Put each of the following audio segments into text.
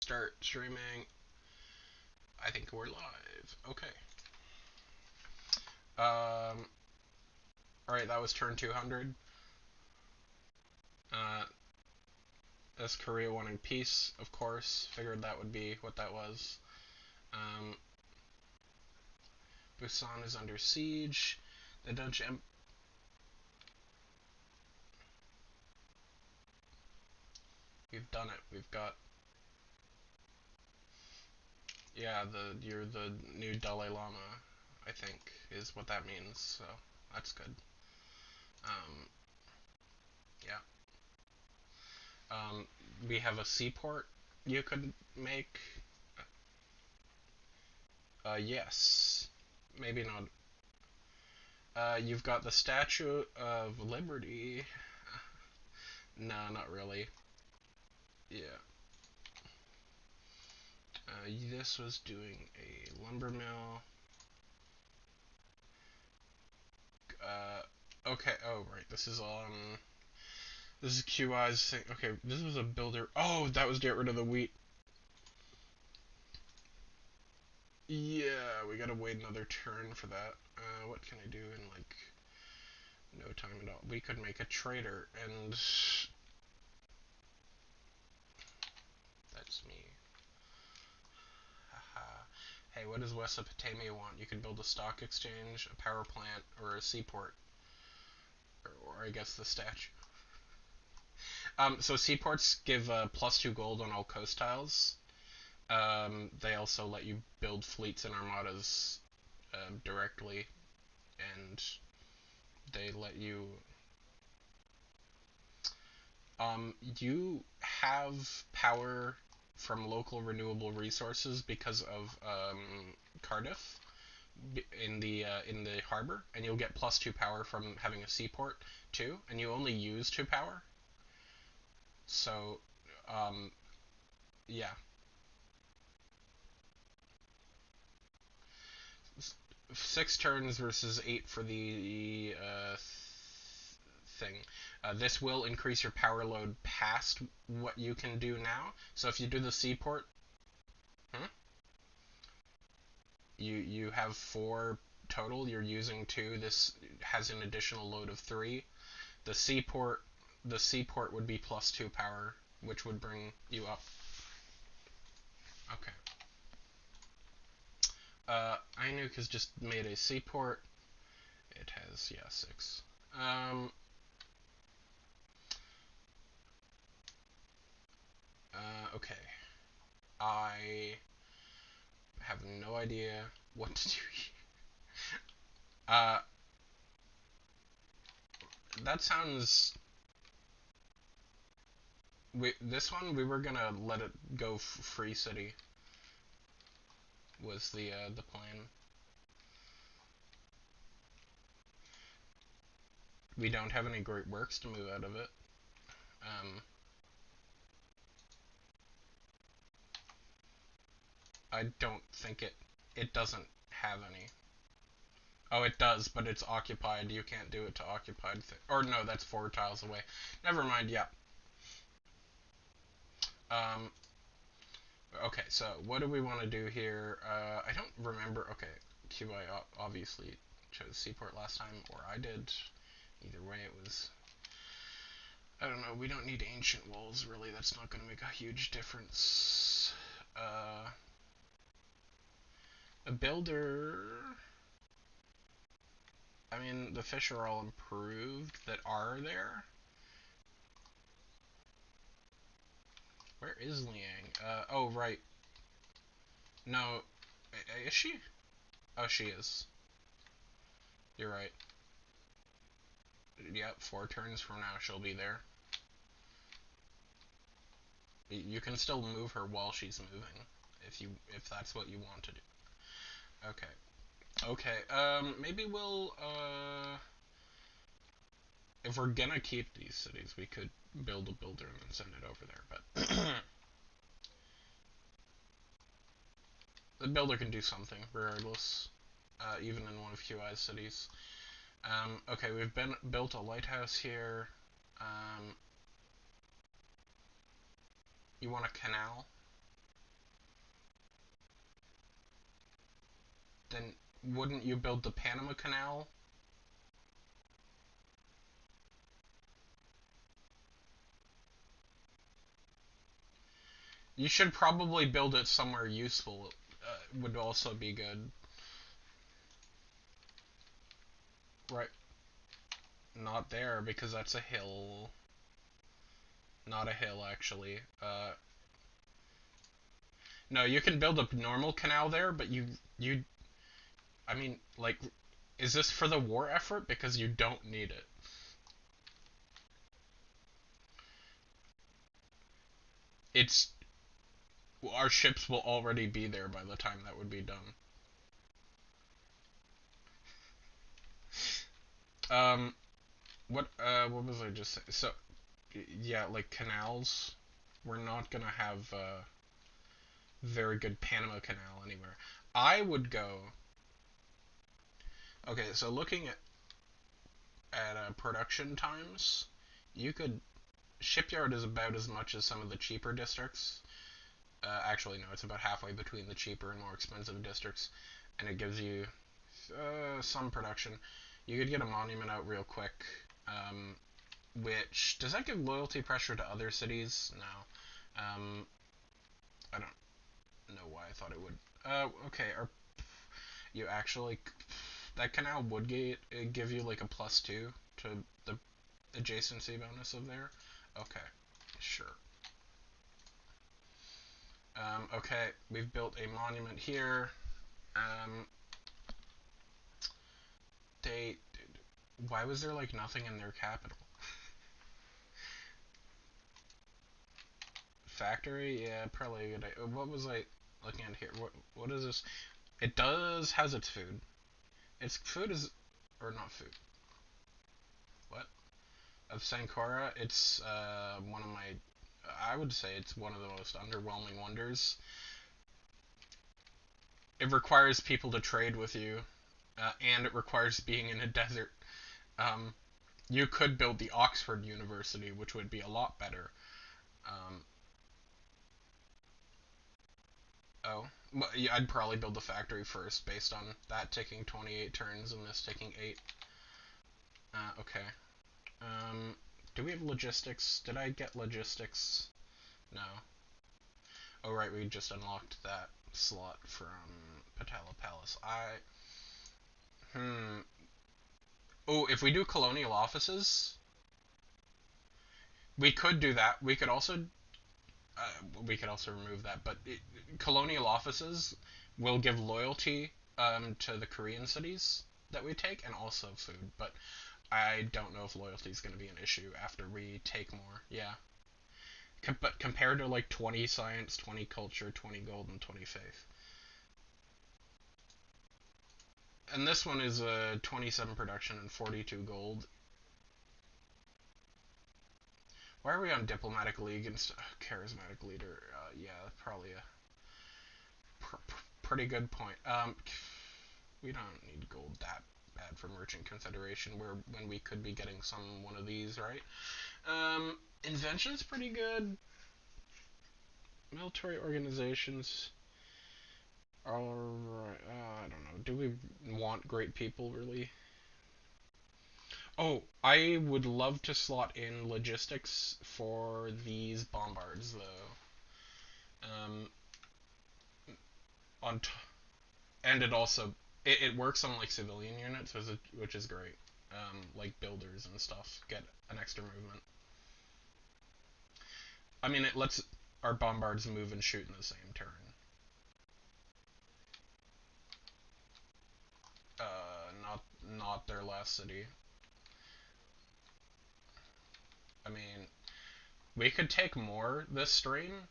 Start streaming. I think we're live. Okay. Alright, that was turn 200. That's Korea wanting peace, of course. Figured that would be what that was. Busan is under siege. The Dutch We've done it. We've got... Yeah, you're the new Dalai Lama, I think, is what that means. So, that's good. Yeah. We have a seaport you could make. Yes. Maybe not. You've got the Statue of Liberty. No, not really. Yeah. This was doing a lumber mill. Okay. Oh, right. This is This is QI's thing. Okay, this was a builder. Oh, that was to get rid of the wheat. Yeah, we gotta wait another turn for that. What can I do in, like, no time at all? We could make a trader, and... That's me. Haha. Hey, what does Mesopotamia want? You can build a stock exchange, a power plant, or a seaport. Or I guess the statue. So seaports give +2 gold on all coast tiles. They also let you build fleets and armadas directly, and they let you... You have power from local renewable resources because of Cardiff in the harbor, and you'll get +2 power from having a seaport too, and you only use 2 power. So, yeah. 6 turns versus 8 for the thing. This will increase your power load past what you can do now. So if you do the seaport, you have 4 total. You're using 2. This has an additional load of 3. The seaport would be +2 power, which would bring you up. Okay. Inuk has just made a seaport. It has, yeah, 6. Okay. I have no idea what to do here. That sounds... This one, we were gonna let it go free city. Was the plan. We don't have any great works to move out of it. I don't think it doesn't have any. Oh, it does, but it's occupied. You can't do it to occupied. Or no, that's 4 tiles away. Never mind. Yeah. Okay, so what do we want to do here? I don't remember. Okay, QI obviously chose Seaport last time, or I did. Either way, it was... I don't know, we don't need ancient walls, really. That's not going to make a huge difference. A builder... I mean, the fish are all improved that are there. Where is Liang? Oh, right. No, is she? Oh, she is. You're right. Yep, 4 turns from now she'll be there. You can still move her while she's moving, if that's what you want to do. Okay. Okay, maybe we'll, if we're gonna keep these cities, we could build a builder and then send it over there, but... the builder can do something, regardless, even in one of QI's cities. Okay, we've built a lighthouse here. You want a canal? Then wouldn't you build the Panama Canal? You should probably build it somewhere useful. Would also be good. Right. Not there because that's a hill. Not a hill, actually. No, you can build a normal canal there, but I mean, like, is this for the war effort? Because you don't need it. It's our ships will already be there by the time that would be done. Um, what was I just saying? So, yeah, like canals, we're not gonna have very good Panama Canal anywhere. I would go. Okay, so looking at production times, you could shipyard is about as much as some of the cheaper districts. Actually, no, it's about halfway between the cheaper and more expensive districts, and it gives you some production. You could get a monument out real quick. Which does that give loyalty pressure to other cities? No. I don't know why I thought it would. Okay. Are you actually that canal would give you like a +2 to the adjacency bonus of there? Okay, sure. Okay, we've built a monument here. Um, they. Why was there like nothing in their capital? Factory? Yeah, probably a good idea. What was I looking at here? What is this? It does has its food. Its food is or not food. What? Of Sankora, it's one of my I would say it's one of the most underwhelming wonders. It requires people to trade with you, and it requires being in a desert. Um, you could build the Oxford University, which would be a lot better. Um, oh, well, yeah, I'd probably build the factory first, based on that taking 28 turns and this taking 8. Okay. Um, do we have logistics? Did I get logistics? No. Oh right, we just unlocked that slot from Patala Palace. Hmm. Oh, if we do colonial offices, we could do that. We could also remove that, but colonial offices will give loyalty to the Korean cities that we take, and also food. But I don't know if loyalty is going to be an issue after we take more. Yeah, but compared to like 20 science, 20 culture, 20 gold, and 20 faith. And this one is a 27 production and 42 gold. Why are we on diplomatic league and charismatic leader? Yeah, probably a pretty good point. We don't need gold that bad for merchant confederation, where when we could be getting some one of these, right? Invention's pretty good. Military organizations. Alright, I don't know. Do we want great people, really? Oh, I would love to slot in logistics for these bombards, though. Um, on t- and it also it works on like civilian units, which is great. Like builders and stuff get an extra movement. I mean, it lets our bombards move and shoot in the same turn. Not their last city. I mean, we could take more this stream,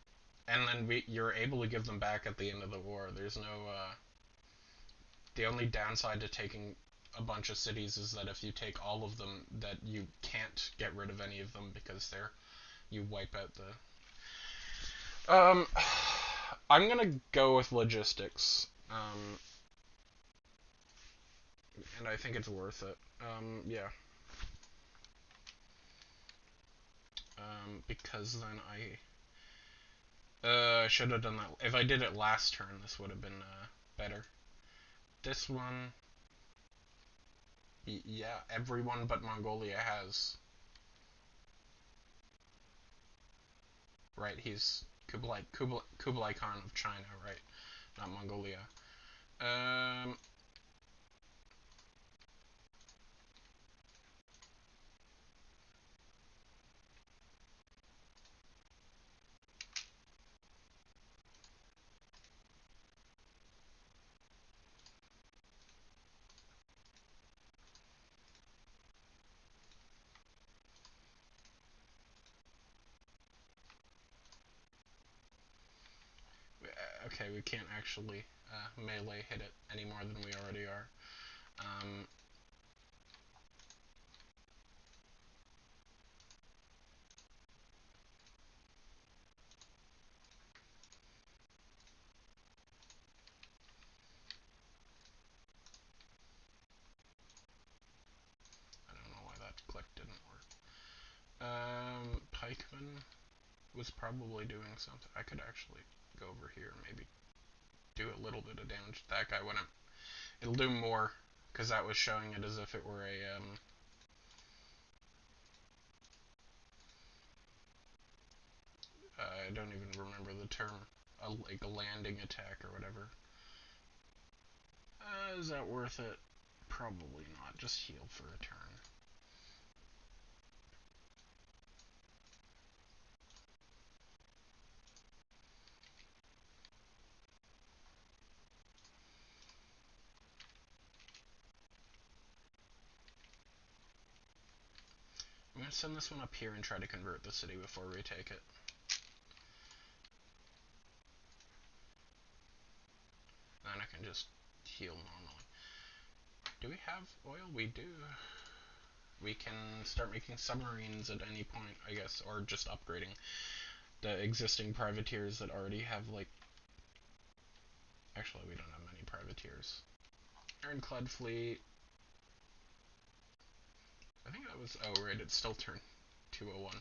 and then you're able to give them back at the end of the war. There's no the only downside to taking a bunch of cities is that if you take all of them, that you can't get rid of any of them because you wipe out the. I'm gonna go with logistics, and I think it's worth it. Yeah, because then I should have done that. If I did it last turn, this would have been better. This one, yeah, everyone but Mongolia has. Right, he's Kublai Khan of China, right? Not Mongolia. Um, okay, we can't actually melee hit it any more than we already are. Um, I don't know why that click didn't work. Pikeman was probably doing something. I could actually go over here and maybe do a little bit of damage to that guy when I'm. It'll do more because that was showing it as if it were a I don't even remember the term, like a landing attack or whatever. Is that worth it? Probably not. Just heal for a turn. I'm gonna send this one up here and try to convert the city before we take it. Then I can just heal normally. Do we have oil? We do. We can start making submarines at any point, I guess, or just upgrading the existing privateers that already have, like... Actually, we don't have many privateers. Ironclad fleet. I think that was... Oh, right, it still turned 201.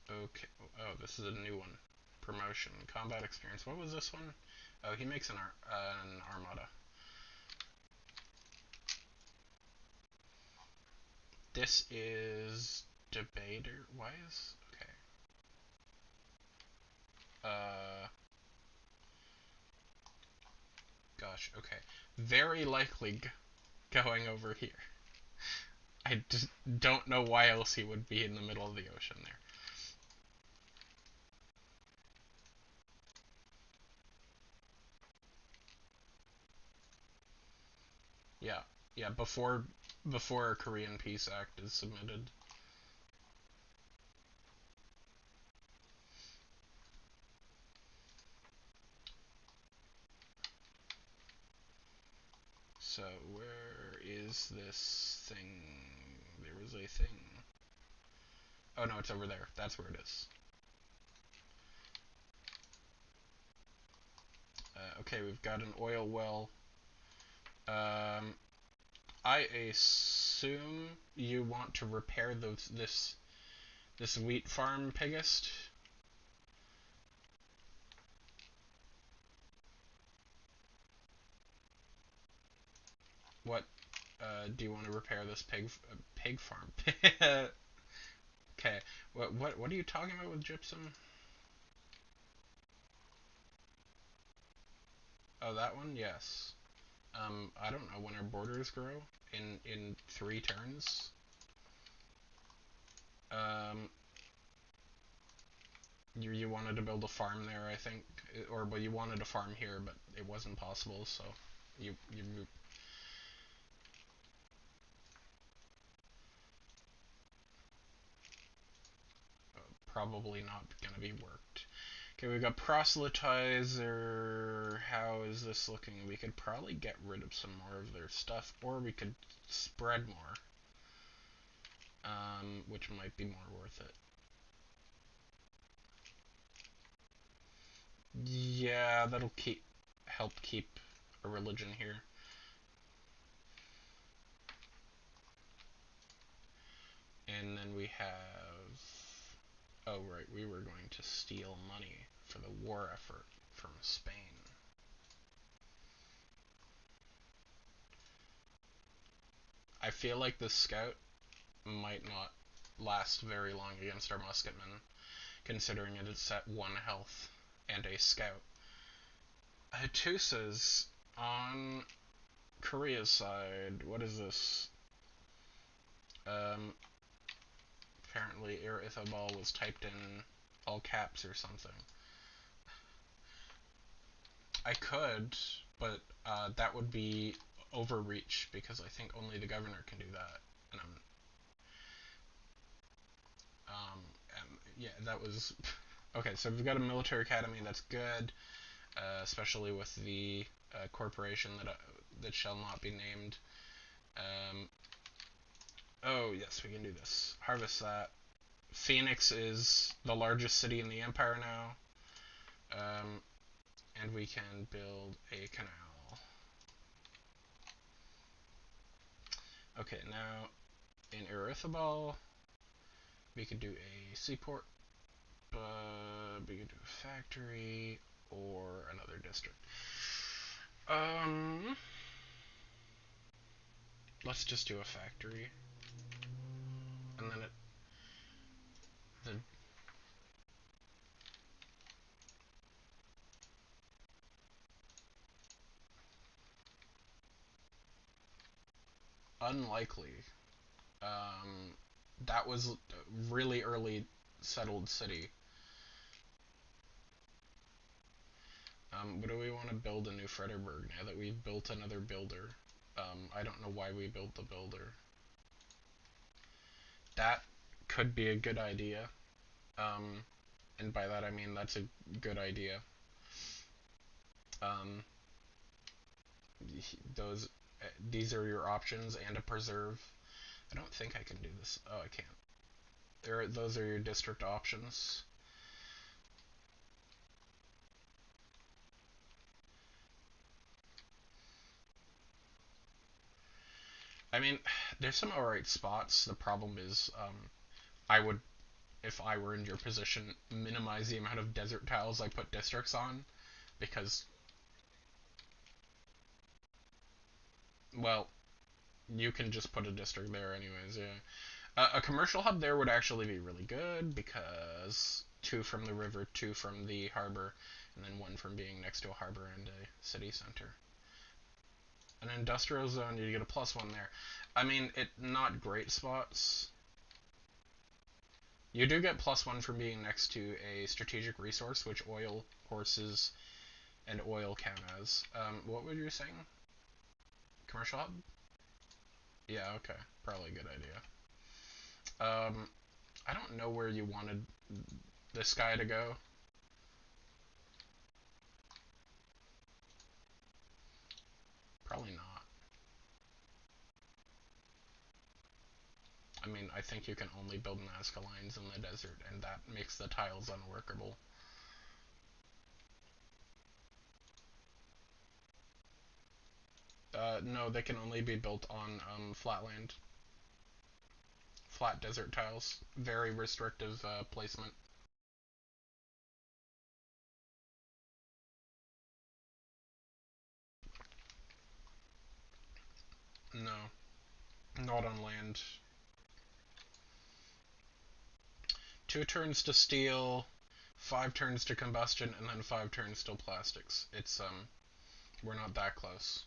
Okay. Oh, this is a new one. Promotion. Combat experience. What was this one? Oh, he makes an armada. This is debater. Why is okay? Gosh. Okay. Very likely going over here. I just don't know why else he would be in the middle of the ocean there. Yeah. Yeah. Before a Korean Peace Act is submitted. So where is this thing? There was a thing. Oh no, it's over there. That's where it is. Okay, we've got an oil well. I assume you want to repair this wheat farm, Pigist. What do you want to repair this pig farm? Okay. What are you talking about with gypsum? Oh, that one. Yes. I don't know when our borders grow in 3 turns. Um, you wanted to build a farm there, I think, or well, you wanted a farm here, but it wasn't possible, so you moved. Probably not gonna be worked. Okay, we got proselytizer. How is this looking? We could probably get rid of some more of their stuff, or we could spread more, which might be more worth it. Yeah, that'll help keep a religion here. And then we have Oh, right, we were going to steal money for the war effort from Spain. I feel like the scout might not last very long against our musketmen, considering it is at 1 health and a scout. Hattusas on Korea's side. What is this? Um, Apparently, Erythabal was typed in all caps or something. I could, but that would be overreach because I think only the governor can do that, and yeah, that was okay. So we've got a military academy. That's good, especially with the corporation that shall not be named. Um, oh yes, we can do this. Harvest that. Phoenix is the largest city in the empire now, and we can build a canal. Okay, now in Erythabal, we could do a seaport, but we could do a factory or another district. Um, let's just do a factory, and then the unlikely. Um, that was a really early settled city. What do we want to build a new Fredericksburg now that we've built another builder? I don't know why we built the builder. That could be a good idea. Um, and by that I mean that's a good idea. Um, those these are your options and a preserve. I don't think I can do this. Oh, I can't. Those are your district options. I mean, there's some alright spots. The problem is, I would, if I were in your position, minimize the amount of desert tiles I put districts on because, well, you can just put a district there anyways. Yeah, a commercial hub there would actually be really good because two from the river, two from the harbor, and then one from being next to a harbor and a city center. An industrial zone, you get a +1 there. I mean, not great spots. You do get +1 from being next to a strategic resource, which oil, horses, and oil count as. What were you saying? Commercial hub? Yeah, okay. Probably a good idea. I don't know where you wanted this guy to go. Probably not. I mean, I think you can only build Nazca lines in the desert, and that makes the tiles unworkable. No, they can only be built on flatland. Flat desert tiles. Very restrictive placement. No, not on land. 2 turns to steel, 5 turns to combustion, and then 5 turns to plastics. We're not that close.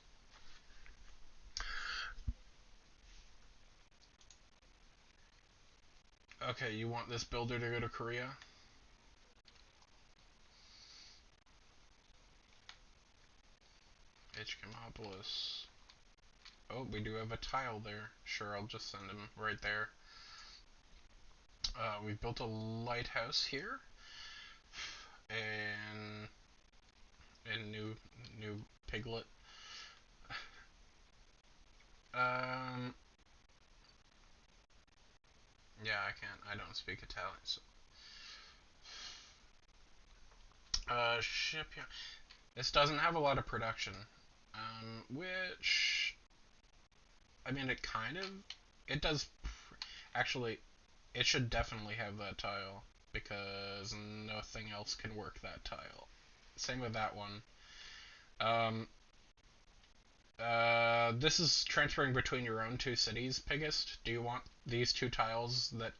Okay, you want this builder to go to Korea? Hkomopolis. Oh, we do have a tile there. Sure, I'll just send him right there. We've built a lighthouse here, and new piglet. Um, yeah, I can't. I don't speak Italian. So. Ship. Yeah. This doesn't have a lot of production. Which I mean, it does. Actually, it should definitely have that tile. because nothing else can work that tile. Same with that one. Um, this is transferring between your own two cities, Piggest. Do you want these two tiles that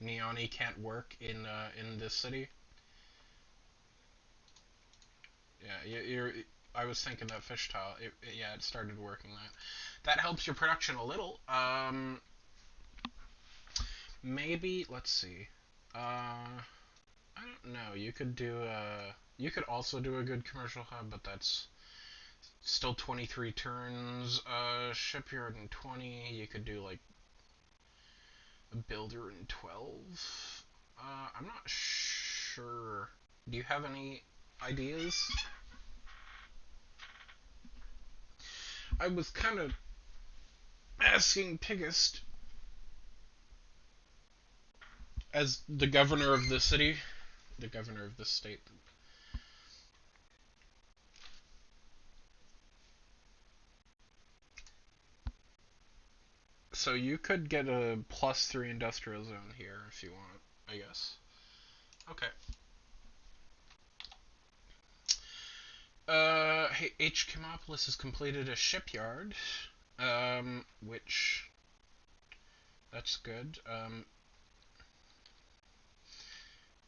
Neoni can't work in this city? Yeah, you're. I was thinking that fish tile. Yeah, it started working. That helps your production a little. Maybe let's see. I don't know. You could do a. You could also do a good commercial hub, but that's still 23 turns. Shipyard in 20. You could do like a builder in 12. I'm not sure. Do you have any ideas? I was kind of asking Piggest as the governor of the city, the governor of the state. So you could get a +3 industrial zone here if you want, I guess. Okay. Hey, H. Chemopolis has completed a shipyard, which that's good.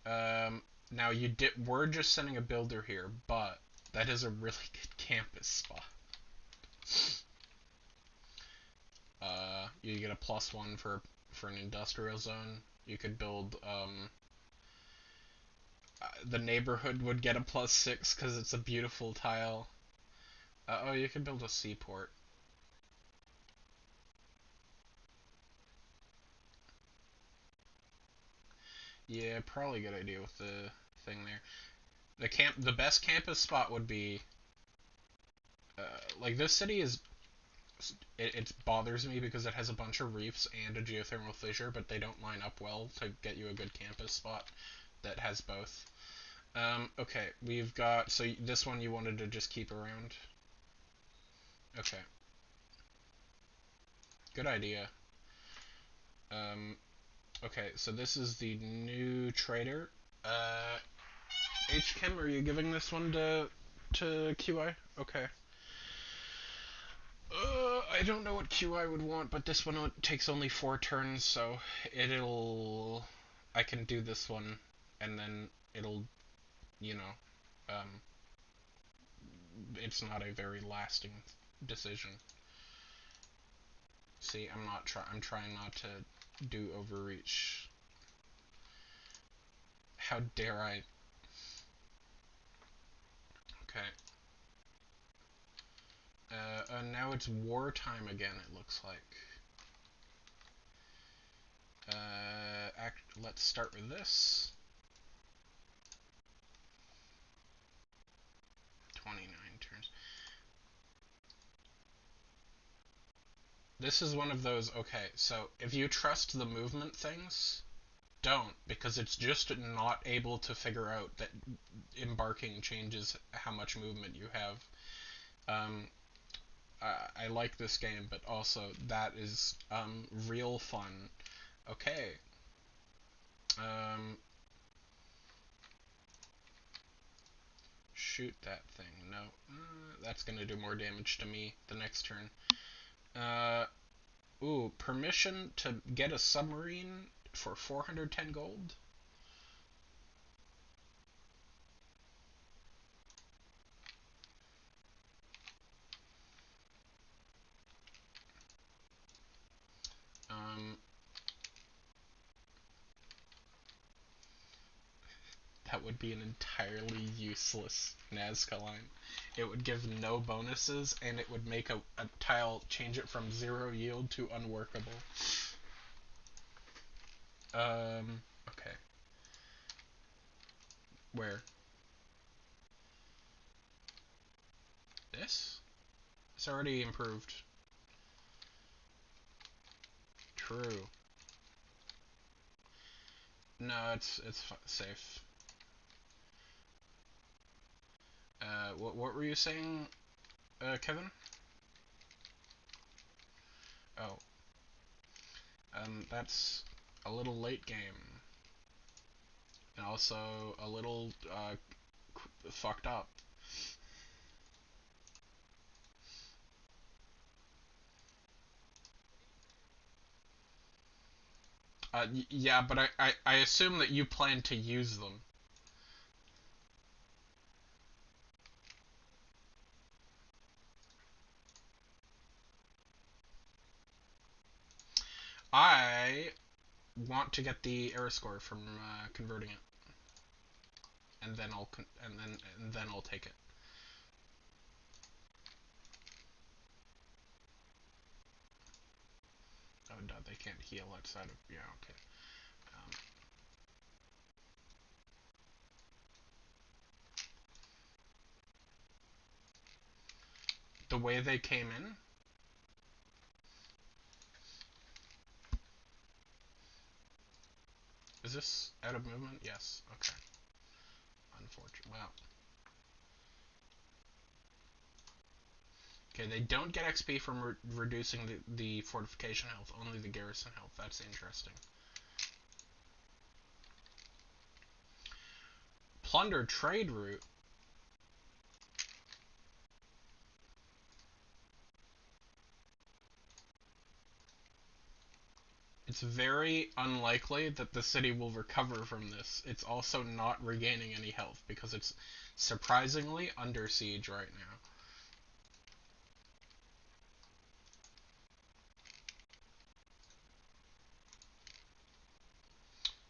Now we're just sending a builder here, but that is a really good campus spot. You get a +1 for an industrial zone. You could build the neighborhood would get a +6 because it's a beautiful tile. Oh, you could build a seaport. Yeah, probably a good idea with the thing there. The best campus spot would be like this city is. It bothers me because it has a bunch of reefs and a geothermal fissure, but they don't line up well to get you a good campus spot that has both. Okay, we've got so this one you wanted to just keep around. Okay, good idea. Okay, so this is the new trader. HChem, are you giving this one to QI? Okay. I don't know what QI would want, but this one takes only 4 turns, so it'll. I can do this one, and then it'll, you know, um, it's not a very lasting decision. See, I'm trying not to do overreach. How dare I? Okay. Now it's wartime again. It looks like. Let's start with this. 29 turns. This is one of those. Okay, so if you trust the movement things, don't, because it's just not able to figure out that embarking changes how much movement you have. Um, I like this game, but also that is real fun. Okay. Um, shoot that thing. No. That's gonna do more damage to me the next turn. Ooh, permission to get a submarine for 410 gold? Um, that would be an entirely useless Nazca line. It would give no bonuses, and it would make a tile change it from 0 yield to unworkable. Okay. Where? This? It's already improved. True. No, it's safe. What were you saying, Kevin? Oh, that's a little late game. and also a little fucked up. Yeah, but I assume that you plan to use them. I want to get the error score from converting it, and then I'll take it. Oh no, they can't heal outside of yeah. Okay. Um, the way they came in. Is this out of movement? Yes. Okay. Unfortunate. Wow. Okay, they don't get XP from reducing the fortification health, only the garrison health. That's interesting. Plunder trade route. It's very unlikely that the city will recover from this. It's also not regaining any health because it's surprisingly under siege right now.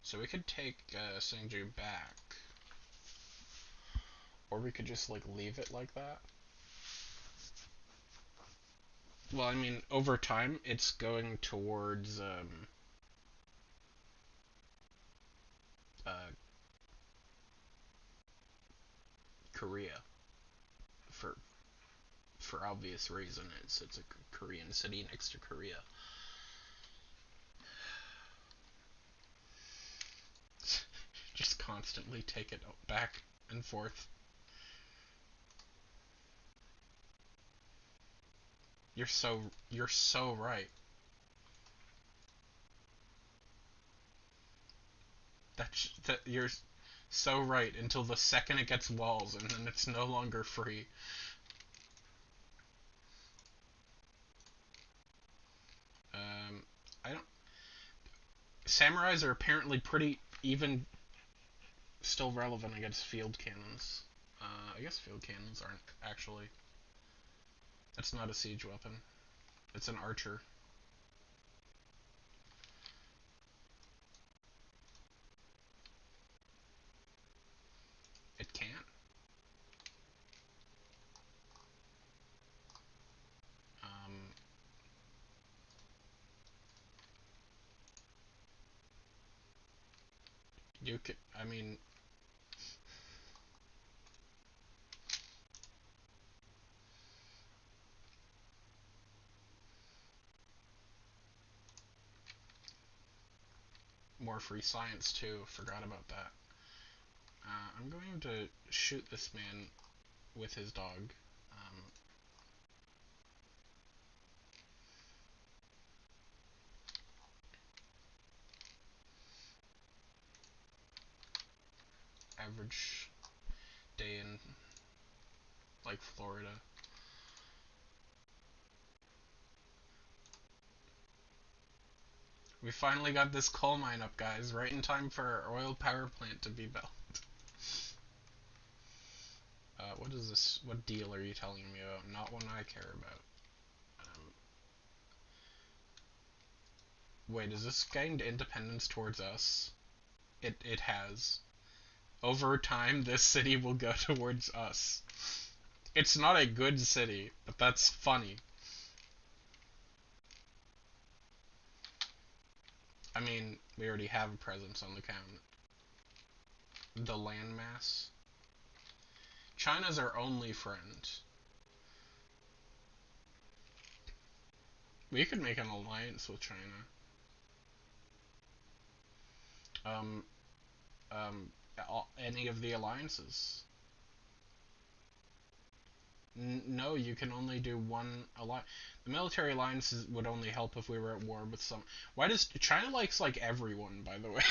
So we could take Singju back. Or we could just like leave it like that. Well, I mean, over time, it's going towards uh, Korea for obvious reason. It's a Korean city next to Korea. Just constantly take it back and forth. You're so right. That you're so right until the second it gets walls, and then it's no longer free. Um, I don't. Samurais are apparently pretty even still relevant against field cannons. I guess field cannons aren't actually. It's not a siege weapon. It's an archer. It can't. Um, you could. I mean, more free science too. Forgot about that. I'm going to shoot this man with his dog. Average day in like Florida. We finally got this coal mine up, guys, right in time for our oil power plant to be built. What is this? What deal are you telling me about? Not one I care about. Wait, is this gained independence towards us? It has. Over time, this city will go towards us. It's not a good city, but that's funny. I mean, we already have a presence on the count. The landmass. China's our only friend. We could make an alliance with China. Um, any of the alliances. No, you can only do one alliance. The military alliances would only help if we were at war with some. Why does China likes like everyone? By the way,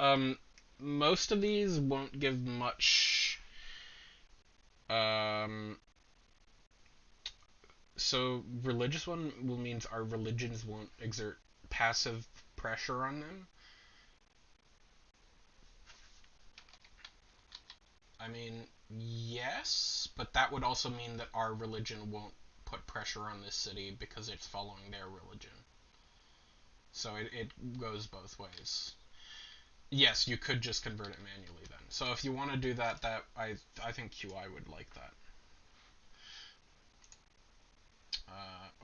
Um, most of these won't give much. Um, so religious one will means our religions won't exert passive pressure on them. I mean, yes, but that would also mean that our religion won't put pressure on this city because it's following their religion. So it goes both ways. Yes, you could just convert it manually then. So if you want to do that, I think QI would like that.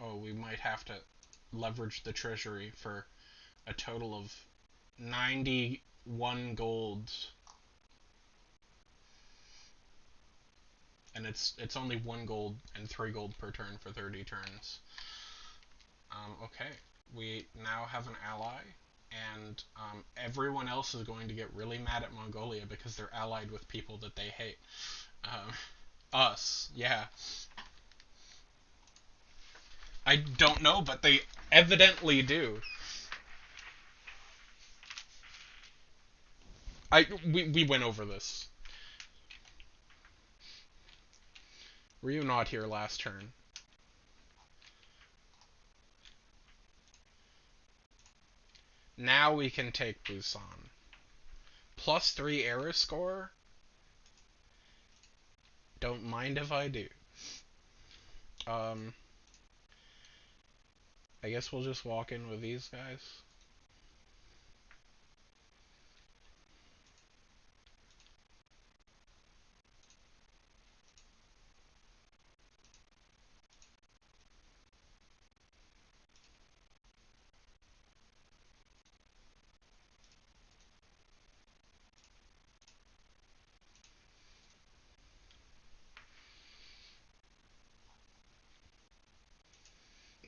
Oh, we might have to leverage the treasury for a total of 91 gold, and it's only 1 gold and 3 gold per turn for 30 turns. Okay, we now have an ally, and everyone else is going to get really mad at Mongolia because they're allied with people that they hate. Um, us, yeah. I don't know, but they evidently do. We went over this. Were you not here last turn? Now we can take Busan. +3 error score? Don't mind if I do. Um, I guess we'll just walk in with these guys.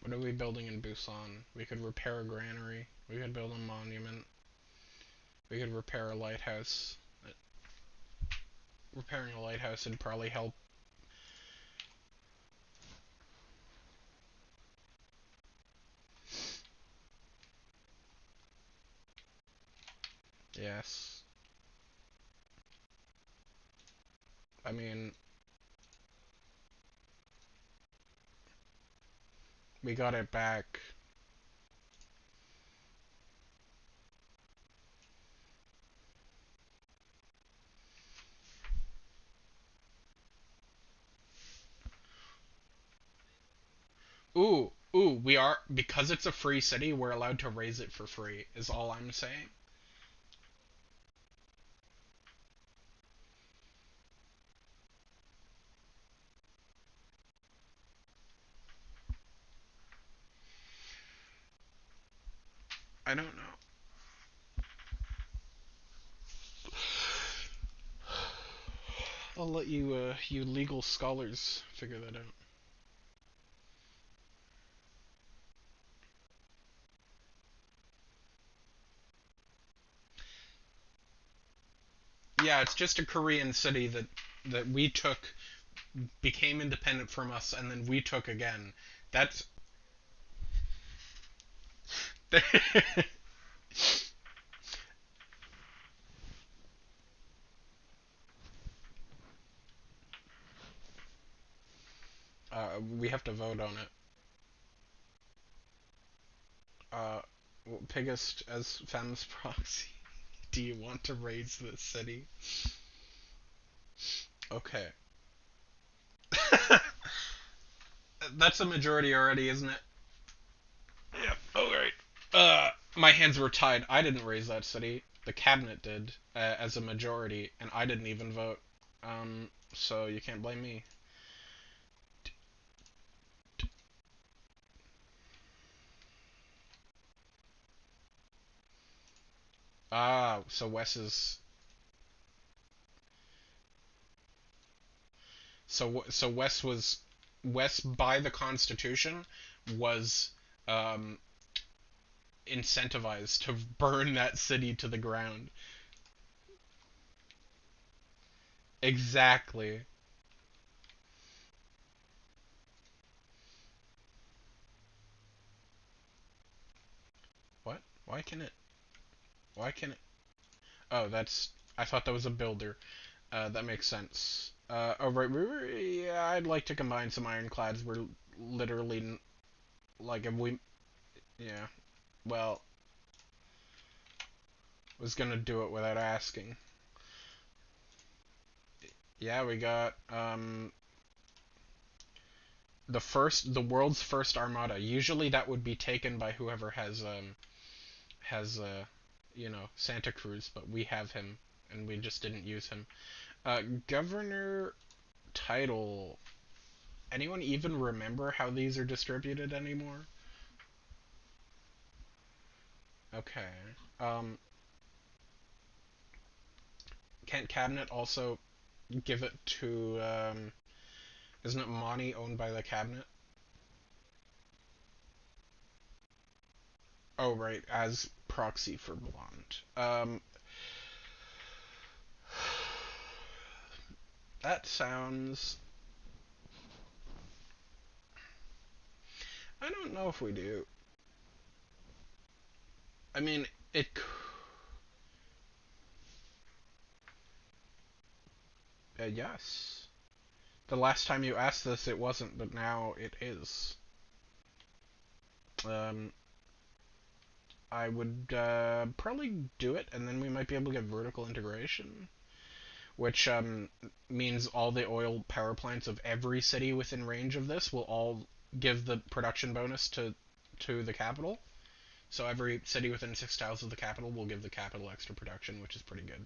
What are we building in Busan? We could repair a granary. We could build a monument. We could repair a lighthouse. Repairing a lighthouse would probably help. Yes. I mean, we got it back. We are, because it's a free city, we're allowed to raise it for free, is all I'm saying. I don't know. I'll let you legal scholars figure that out. Yeah, it's just a Korean city that we took, became independent from us, and then we took again. That's we have to vote on it. Uh, Piggest as Fem's proxy. Do you want to raise this city? Okay. That's a majority already, isn't it? Yep. Alright. My hands were tied. I didn't raise that city. The cabinet did as a majority, and I didn't even vote. So you can't blame me. Ah, so Wes was Wes by the Constitution was um, incentivized to burn that city to the ground. Exactly. What? Why can it? Why can it? Oh, that's. I thought that was a builder. That makes sense. Oh right, yeah, I'd like to combine some ironclads. We're literally like if we, yeah. Well, was gonna do it without asking. Yeah, we got the world's first armada. Usually that would be taken by whoever has Santa Cruz, but we have him and we just didn't use him. Governor title. Anyone even remember how these are distributed anymore? Okay. Um, can't cabinet also give it to? Isn't it money owned by the cabinet? Oh right, as proxy for blonde. That sounds. I don't know if we do. I mean, it. Yes. The last time you asked this, it wasn't, but now it is. Um, I would probably do it, and then we might be able to get vertical integration, which means all the oil power plants of every city within range of this will all give the production bonus to the capital. So every city within 6 tiles of the capital will give the capital extra production, which is pretty good.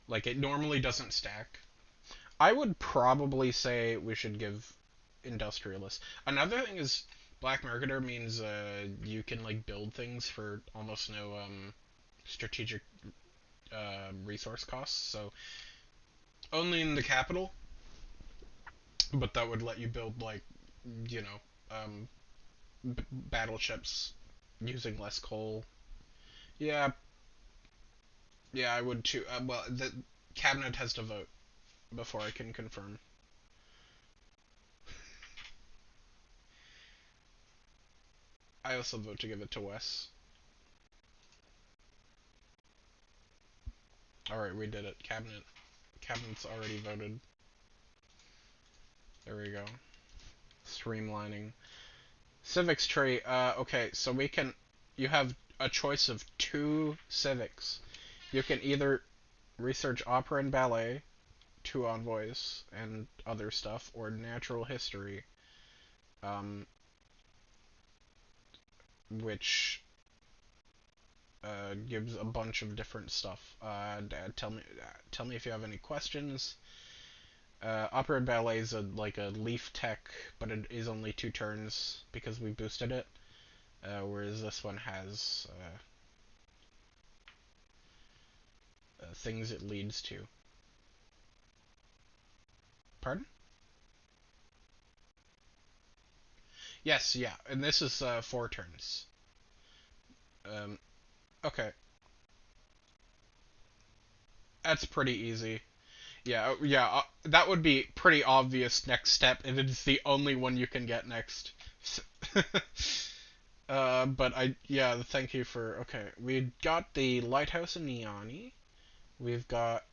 Like it normally doesn't stack. I would probably say we should give industrialists. Another thing is black marketer means you can like build things for almost no strategic resource costs. So only in the capital, but that would let you build like you know battleships using less coal. Yeah, yeah, I would too. Well, the cabinet has to vote before I can confirm. I also vote to give it to Wes. All right, we did it. Cabinet's already voted. There we go. Streamlining. Civics tree. Okay, so we can. You have a choice of two civics. You can either research opera and ballet, two envoys, and other stuff, or natural history, um, which gives a bunch of different stuff. Tell me if you have any questions. Opera and ballet is like a leaf tech, but it is only 2 turns because we boosted it. Whereas this one has things it leads to. Pardon? Yes, yeah, and this is 4 turns. Um, okay, that's pretty easy. Yeah, yeah, that would be pretty obvious next step, and it's the only one you can get next. But yeah, thank you for. Okay, we got the lighthouse in Niani. We've got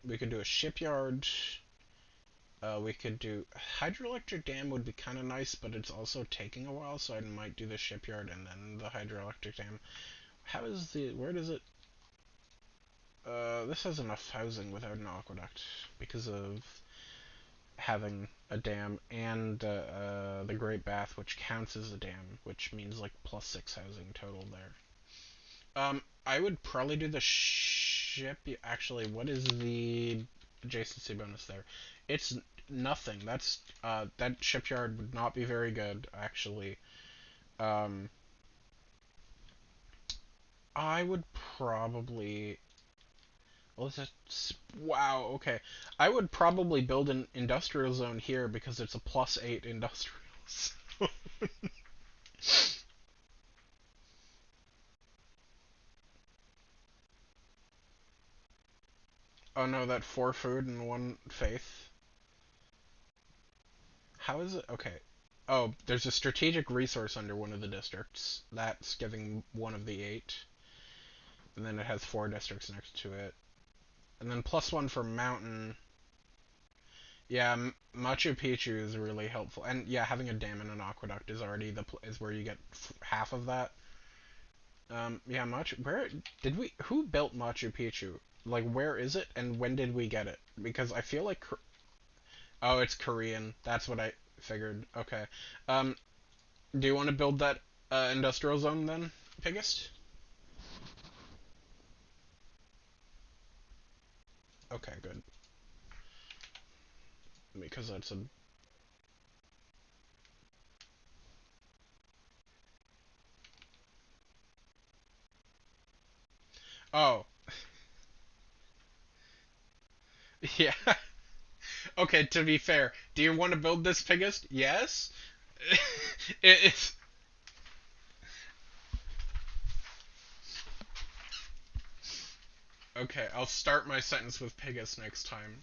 we could do a shipyard. We could do hydroelectric dam would be kind of nice, but it's also taking a while, so I might do the shipyard and then the hydroelectric dam. How is the where does it? This has enough housing without an aqueduct because of having a dam and the Great Bath, which counts as a dam, which means like +6 housing total there. I would probably do the ship. Actually, what is the adjacency bonus there? It's nothing. That shipyard would not be very good, actually. Um, I would probably. Well, wow. Okay, I would probably build an industrial zone here because it's a +8 industrial. Oh no, that 4 food and 1 faith. How is it? Okay. Oh, there's a strategic resource under one of the districts. That's giving one of the 8. and then it has 4 districts next to it, and then +1 for mountain. Yeah, Machu Picchu is really helpful, and yeah, having a dam and an aqueduct is already is where you get half of that. Yeah, Machu. Where did we? Who built Machu Picchu? Like, where is it, and when did we get it? Because I feel like. Oh, it's Korean. That's what I figured. Okay. Um, do you want to build that industrial zone then, Piggest? Okay, good. Because that's a. Oh, yeah. Okay, to be fair, do you want to build this, Piggest? Yes. It's okay. I'll start my sentence with Piggest next time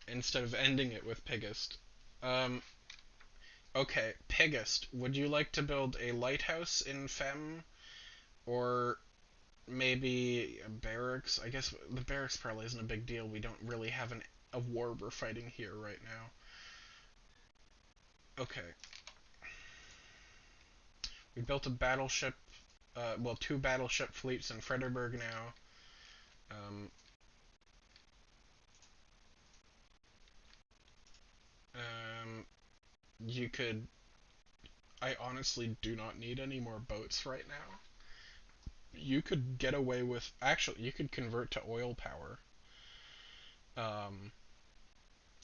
instead of ending it with Piggest. Um, okay, Piggest, would you like to build a lighthouse in Fem or maybe a barracks? I guess the barracks probably isn't a big deal. We don't really have a war we're fighting here right now. Okay, we built a battleship. Well, 2 battleship fleets in Fredericksburg now. Um, um, you could. I honestly do not need any more boats right now. You could get away with. Actually, you could convert to oil power. Um,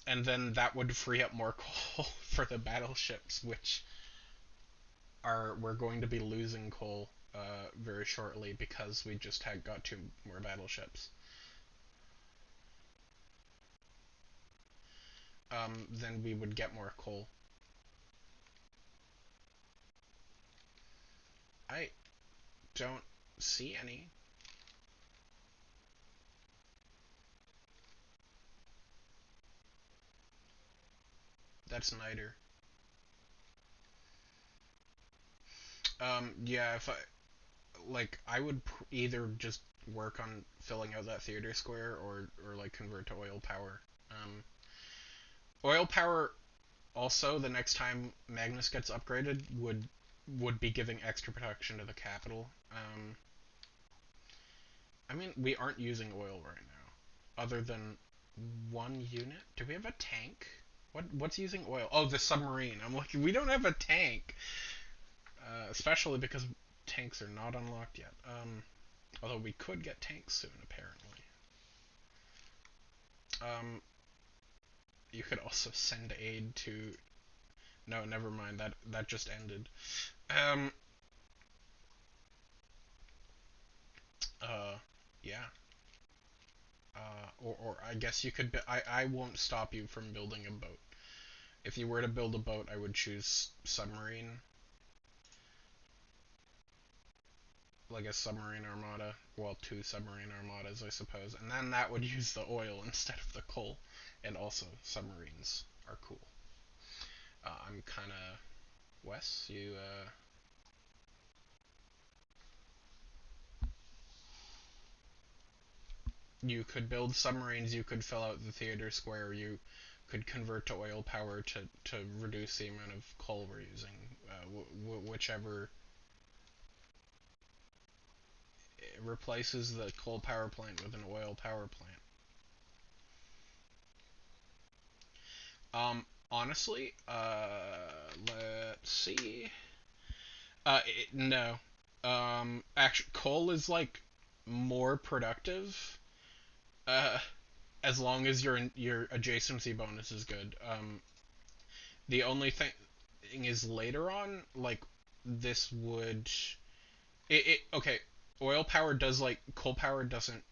and then that would free up more coal for the battleships, which are we're going to be losing coal very shortly because we just had got 2 more battleships. Then we would get more coal. I don't see any. That's niter. Yeah, if I like, I would either just work on filling out that theater square or like convert to oil power. Oil power also the next time Magnus gets upgraded would be giving extra protection to the capital. I mean, we aren't using oil right now, other than 1 unit. Do we have a tank? What's using oil? Oh, the submarine. I'm like, we don't have a tank, especially because tanks are not unlocked yet. Although we could get tanks soon, apparently. Um, you could also send aid to. No, never mind. That just ended. Um. Yeah. Or I guess you could. I won't stop you from building a boat. If you were to build a boat, I would choose submarine, like a submarine armada. Well, 2 submarine armadas, I suppose, and then that would use the oil instead of the coal. And also, submarines are cool. I'm kind of Wes. You could build submarines. You could fill out the theater square. You could convert to oil power to reduce the amount of coal we're using. Whichever replaces the coal power plant with an oil power plant. Honestly, let's see. No. Actually, coal is like more productive. Uh, as long as your adjacency bonus is good. The only thing is later on, like this would okay. Oil power does like coal power doesn't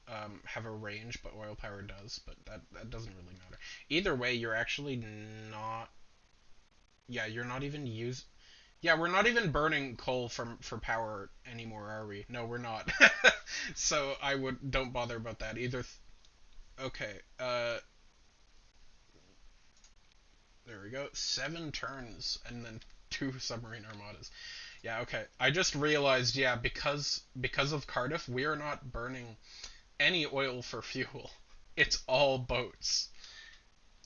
have a range, but oil power does. But that doesn't really matter. Either way, you're actually not. Yeah, you're not even use. Yeah, we're not even burning coal for power anymore, are we? No, we're not. So I would don't bother about that either. Okay. There we go. 7 turns and then 2 submarine armadas. Yeah, okay. I just realized, yeah, because of Cardiff, we are not burning any oil for fuel. It's all boats.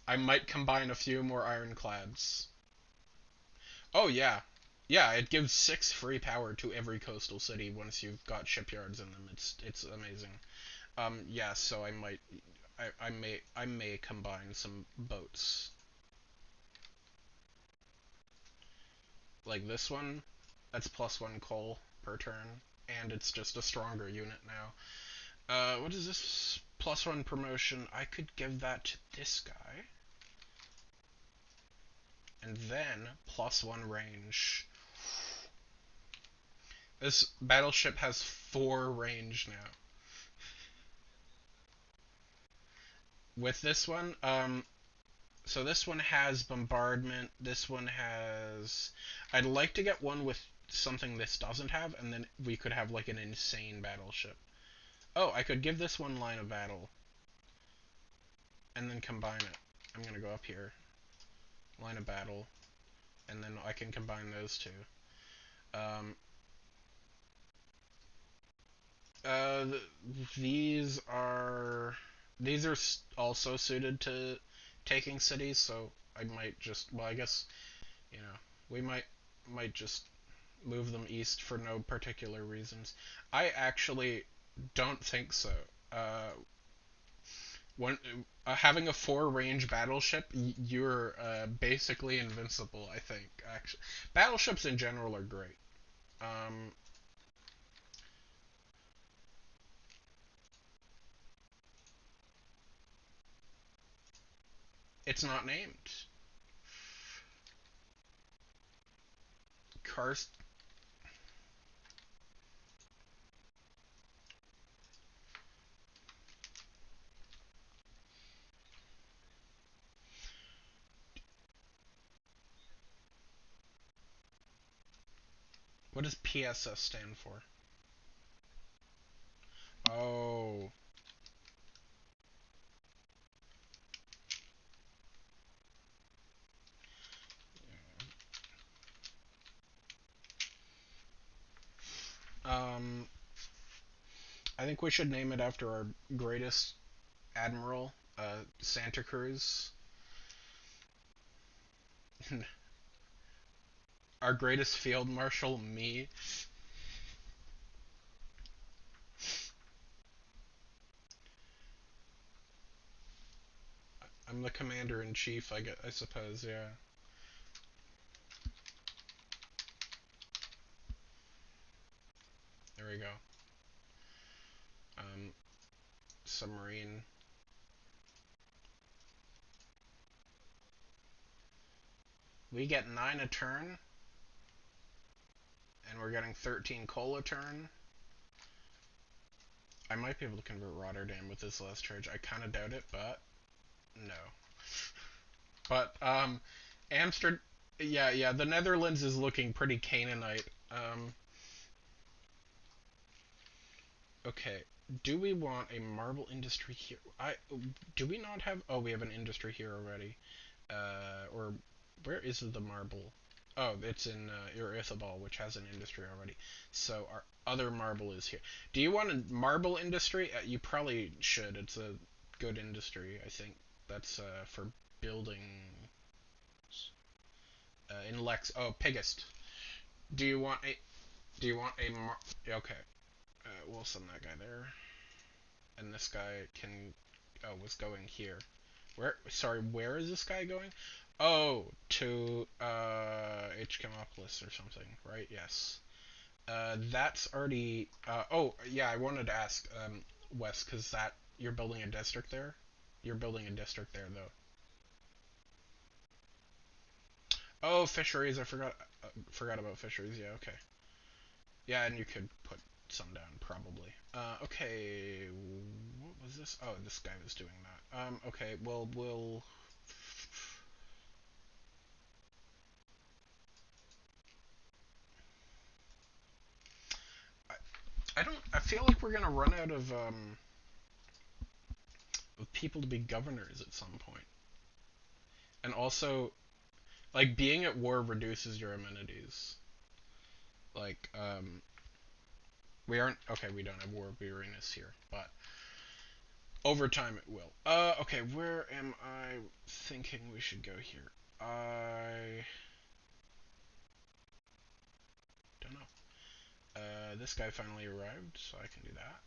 I might combine a few more ironclads. Oh yeah. Yeah, it gives 6 free power to every coastal city once you've got shipyards in them. It's amazing. Yeah, so I may combine some boats. Like this one, that's +1 coal per turn, and it's just a stronger unit now. What is this? +1 promotion. I could give that to this guy. And then +1 range. This battleship has 4 range now. With this one, so this one has bombardment. This one has. I'd like to get one with something this doesn't have, and then we could have like an insane battleship. Oh, I could give this one line of battle, and then combine it. I'm gonna go up here, line of battle, and then I can combine those two. Um, uh, these are also suited to taking cities, so I might just well, I guess we might just move them east for no particular reasons. I actually don't think so. Uh, when having a 4 range battleship, you're basically invincible. I think actually, battleships in general are great. Um, it's not named. Karst. What does PSS stand for? Oh, um, I think we should name it after our greatest admiral, Santa Cruz. Our greatest field marshal, me. I'm the commander in chief. I suppose. Yeah. There we go. Um, submarine. We get 9 a turn, and we're getting 13 coal a turn. I might be able to convert Rotterdam with this last charge. I kind of doubt it, but no. But Amsterdam. Yeah, yeah. The Netherlands is looking pretty Canaanite. Okay. Do we want a marble industry here? Do we not have? Oh, we have an industry here already. Or where is the marble? Oh, it's in Irithable, which has an industry already. So our other marble is here. Do you want a marble industry? You probably should. It's a good industry, I think. That's for building. In Lex. Oh, Pigist. Do you want a? Do you want a? Okay. We'll send that guy there, and this guy can. Oh, was going here. Where? Sorry, where is this guy going? Oh, to Hkamopolis or something, right? Yes. That's already. Oh, yeah. I wanted to ask, Wes, because that you're building a district there. You're building a district there, though. Oh, fisheries. I forgot about fisheries. Yeah. Okay. Yeah, and you could put some down probably. Okay. What was this? Oh, this guy was doing that. Okay. Well, we'll. I, I don't. I feel like we're gonna run out of people to be governors at some point. And also, like being at war reduces your amenities. Like, we aren't okay. We don't have War of Weariness here, but over time it will. Okay. Where am I thinking we should go here? I don't know. This guy finally arrived, so I can do that.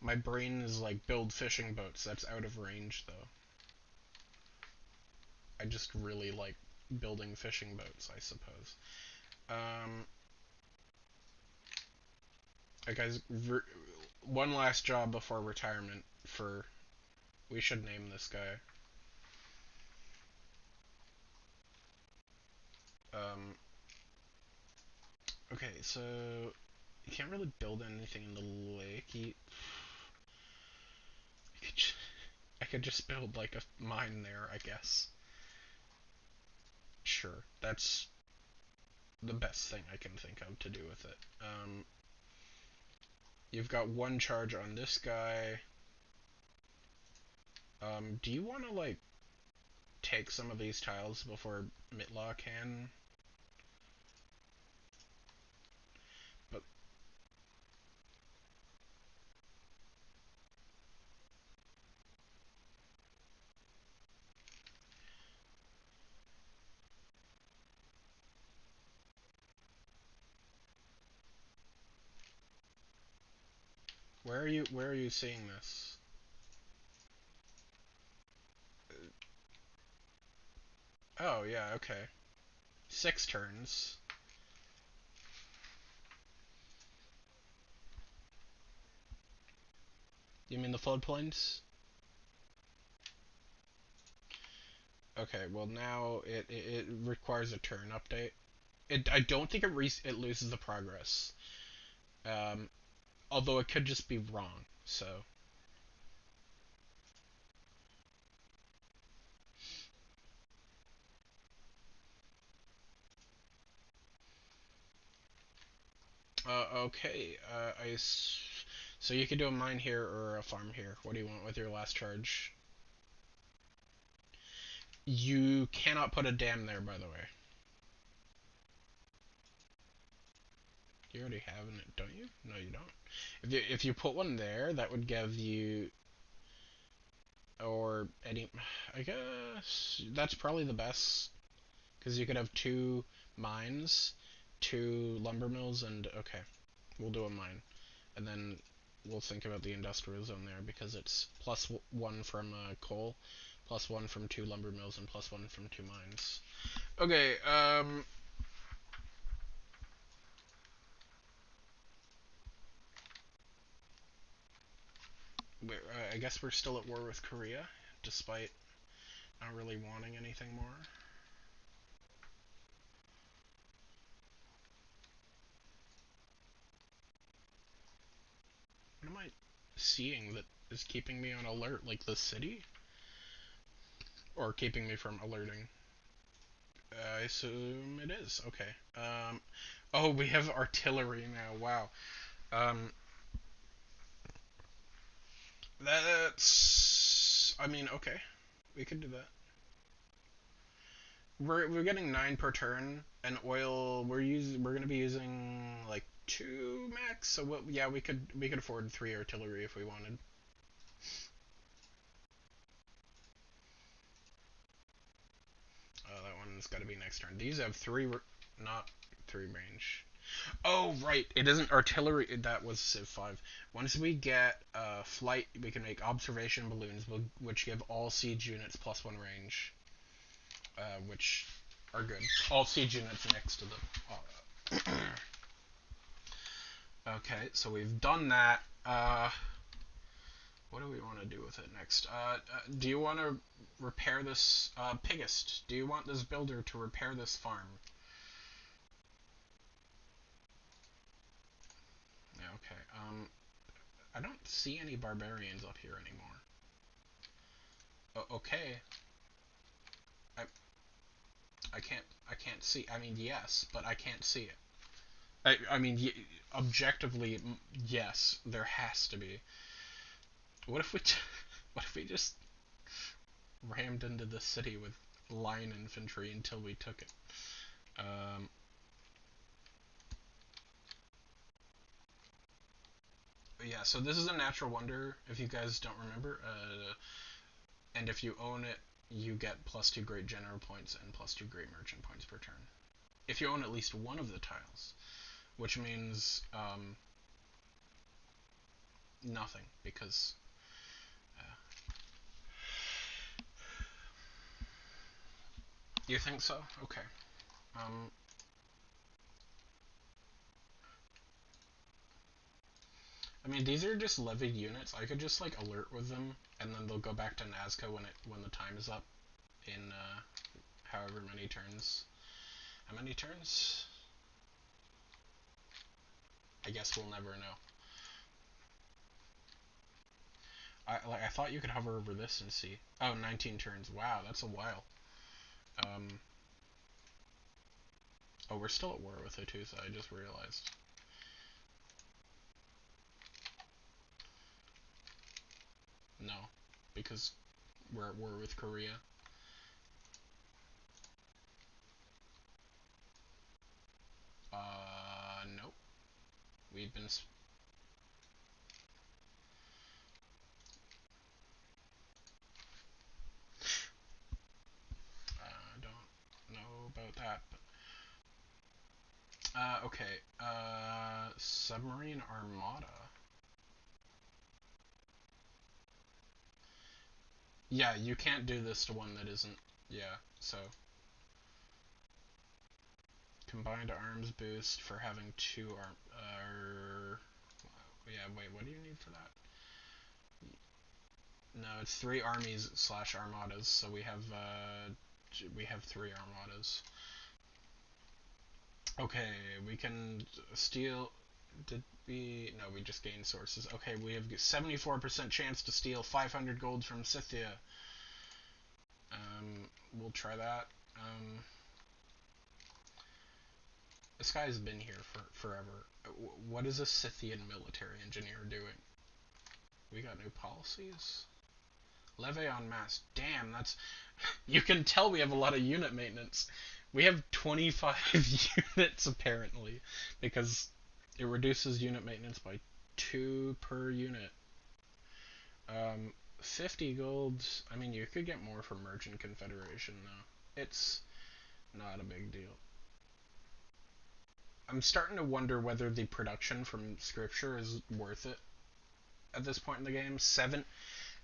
My brain is like build fishing boats. That's out of range though. I just really like building fishing boats, I suppose. Um, guys, one last job before retirement for. We should name this guy. Um, okay, so you can't really build anything in the lake. I could just build like a mine there, I guess. Sure, that's the best thing I can think of to do with it. You've got one charge on this guy. Do you want to like take some of these tiles before Mitlaw can? But Where are you seeing this? Oh yeah, okay. 6 turns. You mean the floodplains? Okay, well now it requires a turn update. I don't think it loses the progress. Um, Although it could just be wrong. So okay. So you could do a mine here or a farm here. What do you want with your last charge? You cannot put a dam there, by the way. You already have it, don't you? No, you don't. If you put one there, that would give you or any. I guess that's probably the best because you could have 2 mines, 2 lumber mills, and okay, we'll do a mine, and then we'll think about the industrial zone there because it's +1 from coal, +1 from 2 lumber mills, and +1 from 2 mines. Okay, I guess we're still at war with Korea, despite not really wanting anything more. What am I seeing that is keeping me on alert? Like the city? Or keeping me from alerting? I assume it is. Okay. Oh, we have artillery now. Wow. Um, that's. I mean, okay. We could do that. We're getting 9 per turn, and oil we're gonna be using like 2 max. So what? Yeah, we could afford 3 artillery if we wanted. Oh, that one's got to be next turn. These have not 3 range. Oh, right. It isn't artillery. That was Civ 5. Once we get flight, we can make observation balloons, which give all siege units +1 range, which are good. All siege units next to them. Okay, so we've done that. What do we want to do with it next? Do you want to repair this Pigist? Do you want this builder to repair this farm? Yeah, okay. I don't see any barbarians up here anymore. Okay. I I can't see. I mean, yes, but I can't see it. I mean, objectively, yes, there has to be. What if we what if we just rammed into the city with line infantry until we took it. Um, yeah, so this is a natural wonder, if you guys don't remember. And if you own it, you get +2 great general points and +2 great merchant points per turn. If you own at least one of the tiles, which means nothing, because you think so? Okay. Um, I mean, these are just levied units. I could just like alert with them, and then they'll go back to Nazca when the time is up in however many turns. How many turns? I guess we'll never know. I thought you could hover over this and see. Oh, 19 turns. Wow, that's a while. Um, oh, we're still at war with Hattusa, I just realized. No, because we're at war with Korea. Nope. We've been. Don't know about that. But, okay. Submarine Armada. Yeah, you can't do this to one that isn't. Yeah, so. Combined arms boost for having 2 arm. Yeah, wait, what do you need for that? No, it's 3 armies / armadas, so we have 3 armadas. Okay, we can steal. Did we? No, we just gained sources. Okay, we have 74% chance to steal 500 gold from Scythia. We'll try that. This guy's been here for forever. What is a Scythian military engineer doing? We got new policies. Leve en masse. Damn, that's. You can tell we have a lot of unit maintenance. We have 25 units apparently, because it reduces unit maintenance by 2 per unit. 50 gold. I mean, you could get more from Merchant Confederation though. It's not a big deal. I'm starting to wonder whether the production from Scripture is worth it at this point in the game.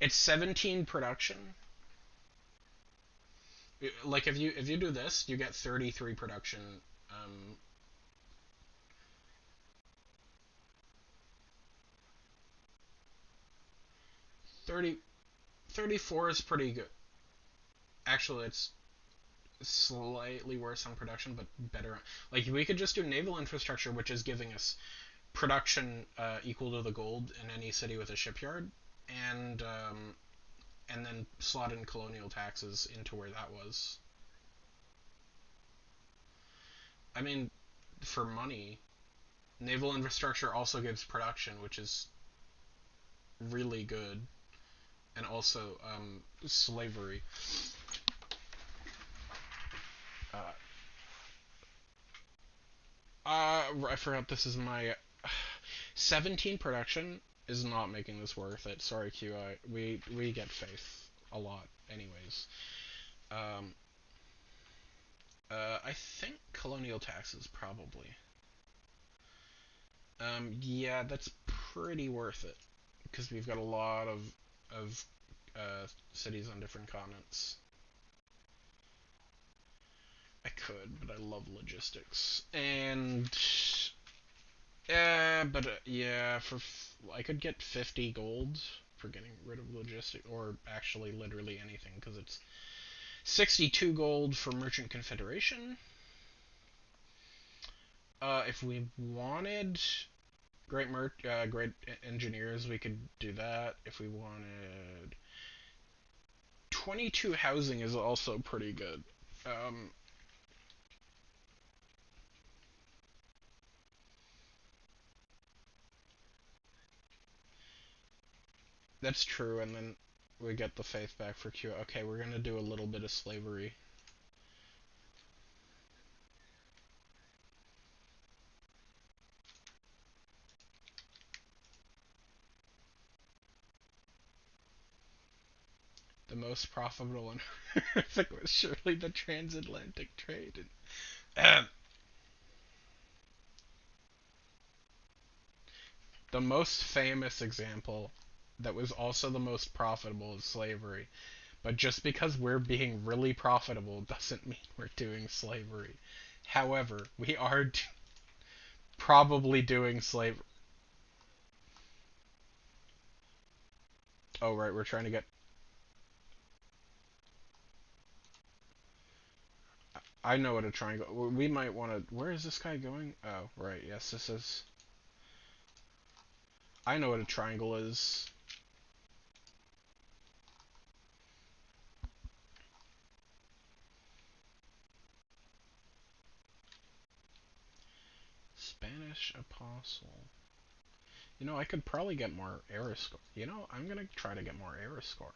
It's 17 production. Like if you do this, you get 33 production. Um, 30, 34 is pretty good. Actually, it's slightly worse on production, but better. Like we could just do naval infrastructure, which is giving us production equal to the gold in any city with a shipyard, and and then slot in colonial taxes into where that was. I mean, for money, naval infrastructure also gives production, which is really good, and also slavery. Uh, I forgot this is my 17 production is not making this worth it. Sorry, QI. We get faith a lot, anyways. Um, I think colonial taxes probably. Yeah, that's pretty worth it because we've got a lot of cities on different continents. I could, but I love logistics and but yeah, I could get 50 gold for getting rid of logistics, or actually literally anything, because it's 62 gold for Merchant Confederation. If we wanted great engineers, we could do that. If we wanted 22 housing is also pretty good. Um, that's true, and then we get the faith back for Q. Okay, we're gonna do a little bit of slavery. most profitable in Earth was surely the transatlantic trade. And, the most famous example that was also the most profitable is slavery. But just because we're being really profitable doesn't mean we're doing slavery. However, we are probably doing slavery. Oh, right, we're trying to get. I know what a triangle. We might want to. Where is this guy going? Oh, right. Yes, this is. I know what a triangle is. Spanish apostle. You know, I could probably get more era score. You know, I'm gonna try to get more era score.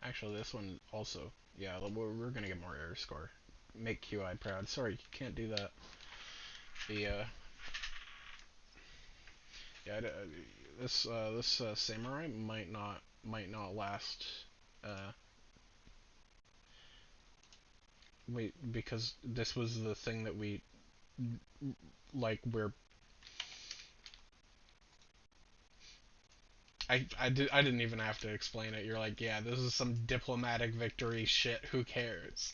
Actually, this one also. Yeah, we're gonna get more era score. Make QI proud. Sorry, can't do that. The yeah, this samurai might not last. Uh, wait, because this was the thing that we like. I didn't even have to explain it. You're like, yeah, this is some diplomatic victory shit. Who cares?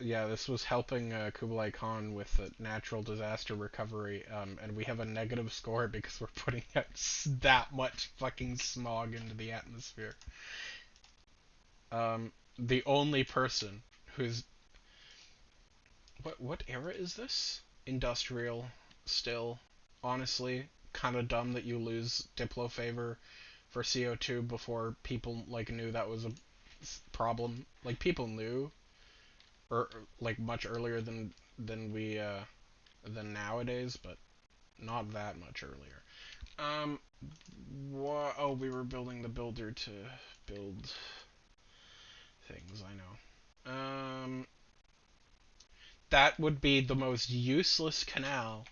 Yeah, this was helping Kublai Khan with natural disaster recovery, and we have a negative score because we're putting out that much fucking smog into the atmosphere. The only person who's what era is this? Industrial, still. Honestly, kind of dumb that you lose Diplo favor for CO2 before people like knew that was a problem. Like people knew, or like much earlier than we than nowadays, but not that much earlier. Um, Oh, we were building the builder to build things. I know. That would be the most useless canal.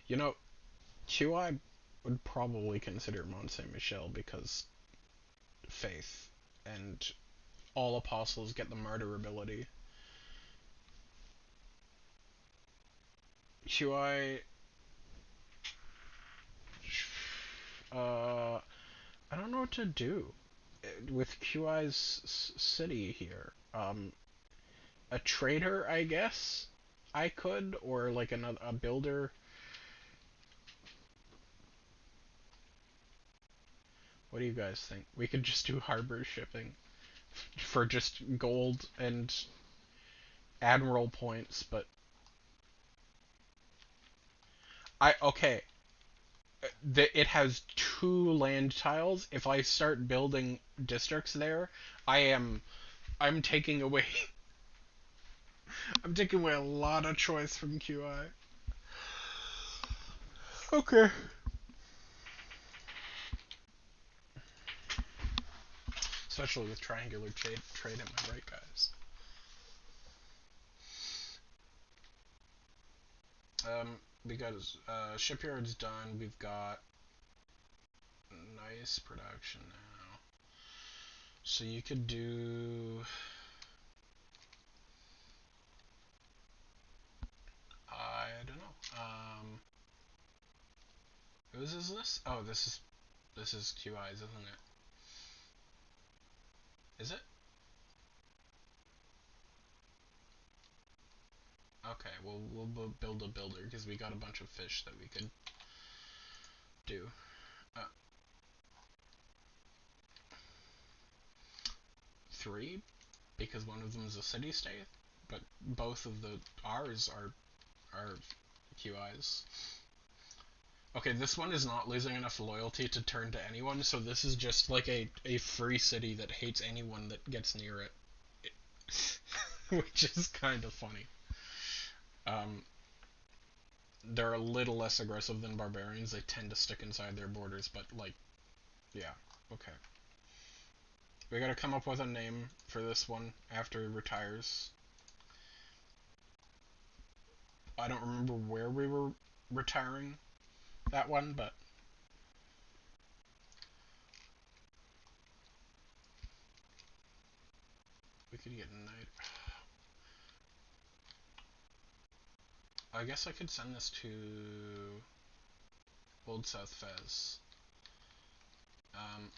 You know, QI would probably consider Mont Saint Michel because faith and all apostles get the martyr ability. QI, I don't know what to do with QI's city here. A trader, I guess. I could, or like a builder. What do you guys think? We could just do harbor shipping for just gold and admiral points, but okay. It has 2 land tiles. If I start building districts there, I'm taking away I'm taking away a lot of choice from QI. Okay. Especially with triangular trade, am I right, guys? We got shipyard's done. We've got nice production now. So you could do. I don't know. Whose is this? Oh, this is QI's, isn't it? Is it? Okay, well we'll build a builder because we got a bunch of fish that we could do. Uh, 3 because one of them is a city state, but both of the R's are QIs. Okay, this one is not losing enough loyalty to turn to anyone, so this is just like a free city that hates anyone that gets near it. Which is kind of funny. Um, they're a little less aggressive than barbarians. They tend to stick inside their borders, but like, yeah, okay. We gotta come up with a name for this one after he retires. I don't remember where we were retiring that one, but we could get night. I guess I could send this to Old South Fez. Um,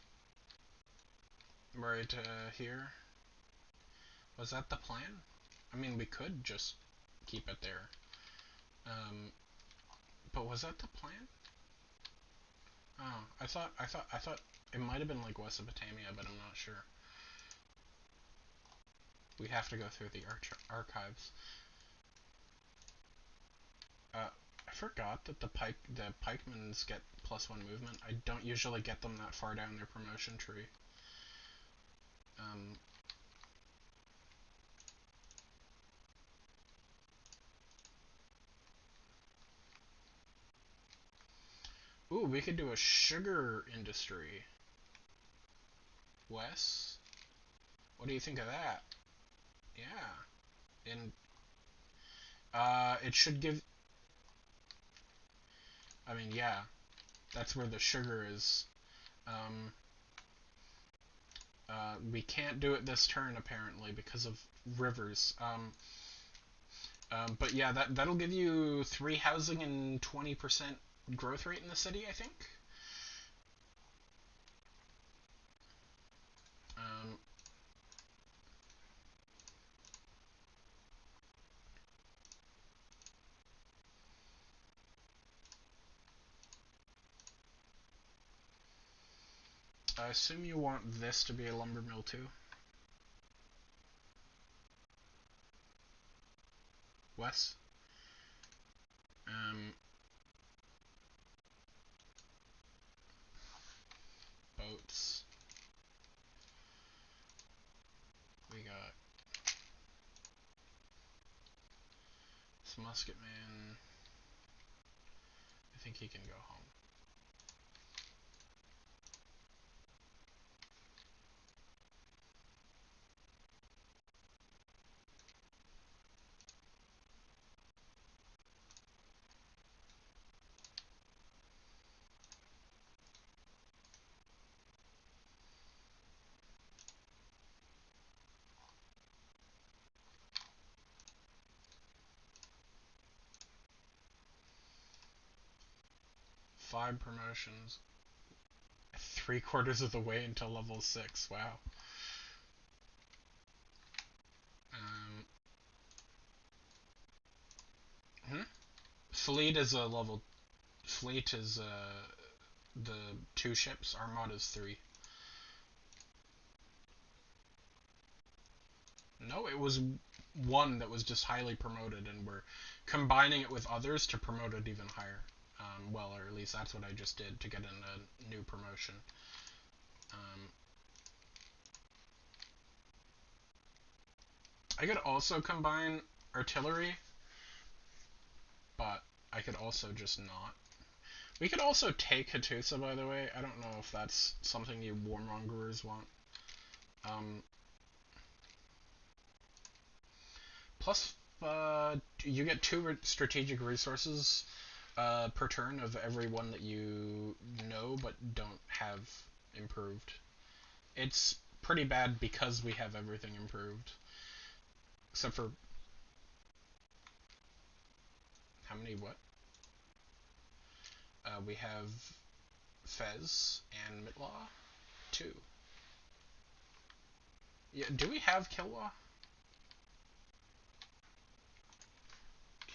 right here. Was that the plan? I mean, we could just keep it there. Um, but was that the plan? Oh, I thought it might have been like Mesopotamia, but I'm not sure. We have to go through the archives. I forgot that the pikemans get +1 movement. I don't usually get them that far down their promotion tree. Um, Ooh, we could do a sugar industry. Wes, what do you think of that? Yeah, and it should give. I mean, yeah, that's where the sugar is. Um, we can't do it this turn apparently because of rivers. But yeah, that'll give you 3 housing and 20% growth rate in the city, I think. Um, I assume you want this to be a lumber mill too, Wes. Um, Boats. We got this musket man. I think he can go home. Five promotions. 3/4 of the way until level 6. Wow. Um, hmm? Fleet is a level. Fleet is the 2 ships. Armada's 3. No, it was 1 that was just highly promoted, and we're combining it with others to promote it even higher. Well, or at least that's what I just did to get in a new promotion. Um, I could also combine artillery, but I could also just not. We could also take Hattusa, by the way. I don't know if that's something you warmongers want. Um, plus, you get 2 strategic resources per turn of every one that you know but don't have improved. It's pretty bad because we have everything improved. Except for. How many what? We have Fez and Mitlaw. 2. Yeah, do we have Kilwa?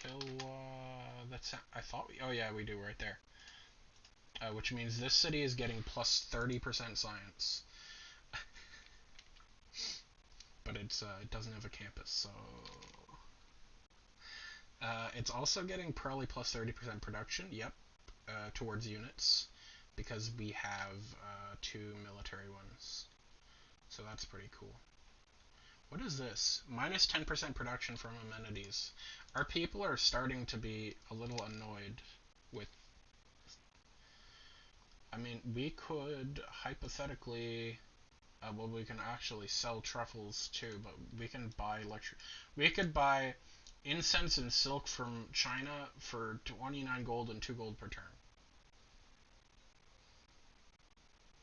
Kilwa. That's. I thought we. Oh, yeah, we do right there. Which means this city is getting plus 30% science. But it doesn't have a campus, so. It's also getting probably plus 30% production, yep, towards units, because we have 2 military ones. So that's pretty cool. What is this? Minus 10% production from amenities. Our people are starting to be a little annoyed with. I mean, we could hypothetically. Well, we can actually sell truffles too, but we can buy lecture. We could buy Incense and silk from China for 29 gold and 2 gold per turn.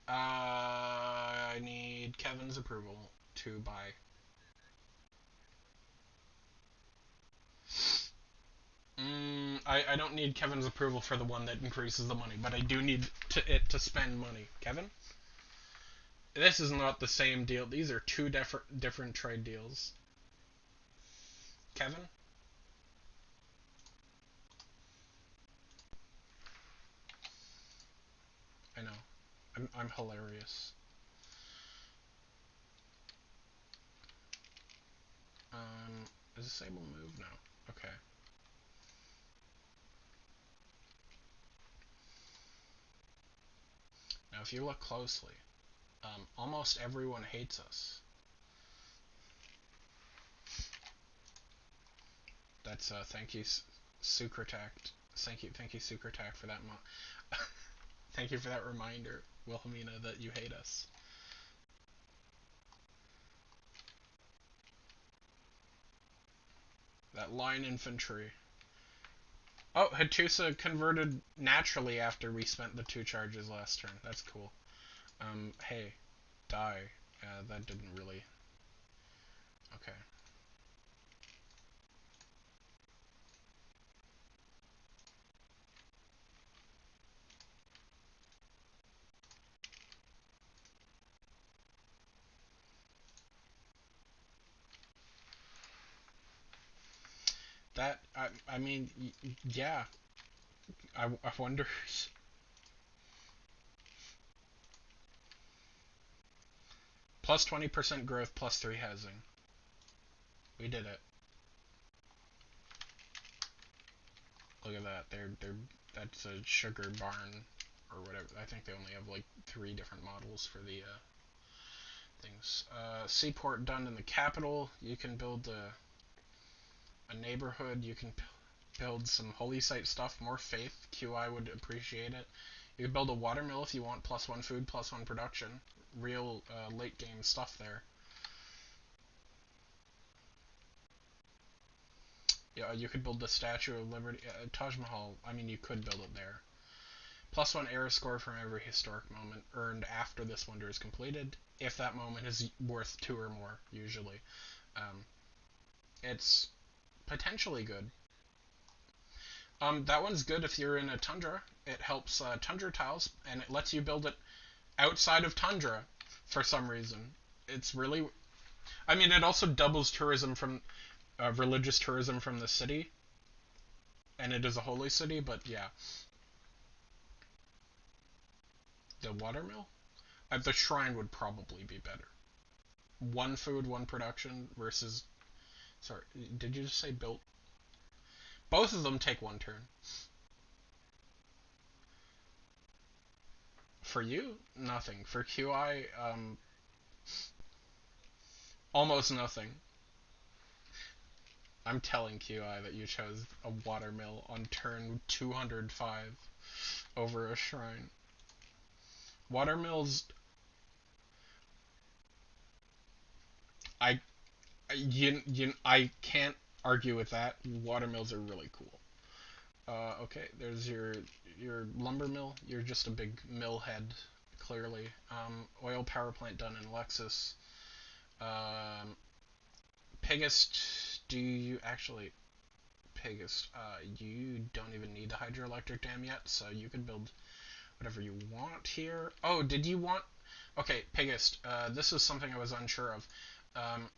I need Kevin's approval to buy. I don't need Kevin's approval for the one that increases the money, but I do need it to spend money. Kevin? This is not the same deal. These are two different trade deals. Kevin? I know. I'm hilarious. Is this able to move? No. Okay. Now, if you look closely, almost everyone hates us. That's thank you, Sucretact. Thank you, Sucretact, for that. Thank you for that reminder, Wilhelmina, that you hate us. That line infantry. Oh, Hattusa converted naturally after we spent the 2 charges last turn. That's cool. Hey, die. That didn't really. Okay. That I mean, yeah. I wonder. Plus 20% growth, plus 3 housing. We did it. Look at that. That's a sugar barn or whatever. I think they only have like 3 different models for the things. Seaport done in the capital. You can build a neighborhood. You can build some holy site stuff. More faith. QI would appreciate it. You can build a watermill if you want +1 food, +1 production. Real late game stuff there. Yeah, you could build the Statue of Liberty. Taj Mahal, I mean, you could build it there. +1 era score from every historic moment earned after this wonder is completed, if that moment is worth 2 or more, usually. It's potentially good. That one's good if you're in a tundra. It helps tundra tiles, and it lets you build it outside of tundra for some reason. It's really. I mean, it also doubles tourism from religious tourism from the city, and it is a holy city, but yeah. The watermill? The shrine would probably be better. 1 food, 1 production versus. Sorry, did you just say built? Both of them take 1 turn. For you, nothing. For QI, almost nothing. I'm telling QI that you chose a watermill on turn 205 over a shrine. Watermills, I, I can't argue with that. Watermills are really cool. Okay, there's your lumber mill. You're just a big mill head, clearly. Oil power plant done in Lexus. Pigist, do you actually? Pigist, you don't even need the hydroelectric dam yet, so you can build whatever you want here. Oh, did you want? Okay, Pigist, this is something I was unsure of. Um,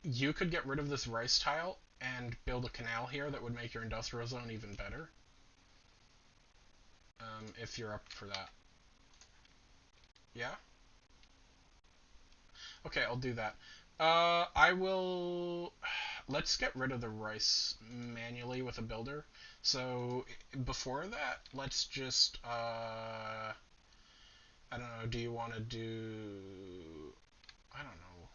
you could get rid of this rice tile and build a canal here that would make your industrial zone even better. If you're up for that. Yeah? Okay, I'll do that. I will. Let's get rid of the rice manually with a builder. So before that, let's just. I don't know. Do you want to do? I don't know.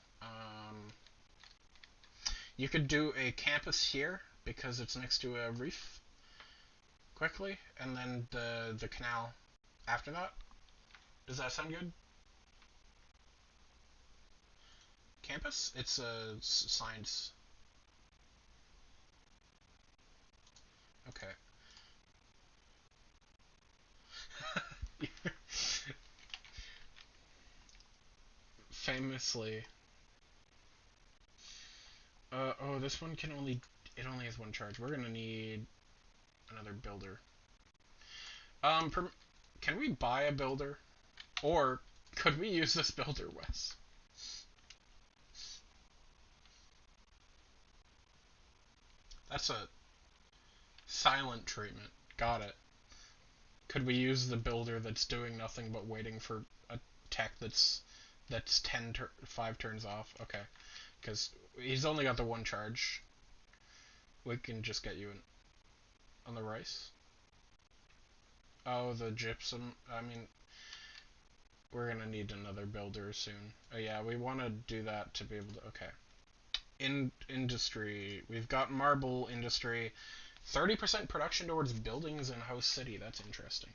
You could do a campus here because it's next to a reef. Quickly, and then the canal after that. Does that sound good? Campus? It's a science. Honestly. Oh, this one can only... It only has one charge. We're gonna need another builder. Can we buy a builder? Or could we use this builder, Wes? That's a silent treatment. Got it. Could we use the builder that's doing nothing but waiting for a tech that's 5 turns off? Okay. Because he's only got the one charge. We can just get you on the rice. Oh, the gypsum. I mean, we're gonna need another builder soon. Oh yeah, we want to do that to be able to... Okay. Industry. We've got marble industry. 30% production towards buildings in House City. That's interesting.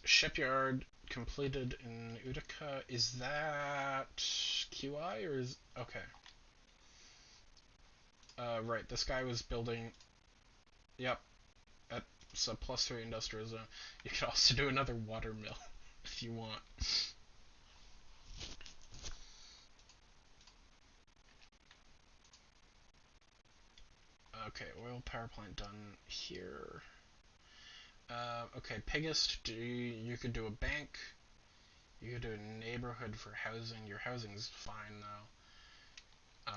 Shipyard completed in Utica. Is that QI or is... Okay. Right, this guy was building... Yep. It's a +3 industrial zone. You could also do another water mill if you want. Okay, oil power plant done here. Okay, Piggest, you could do a bank. You could do a neighborhood for housing. Your housing's fine though.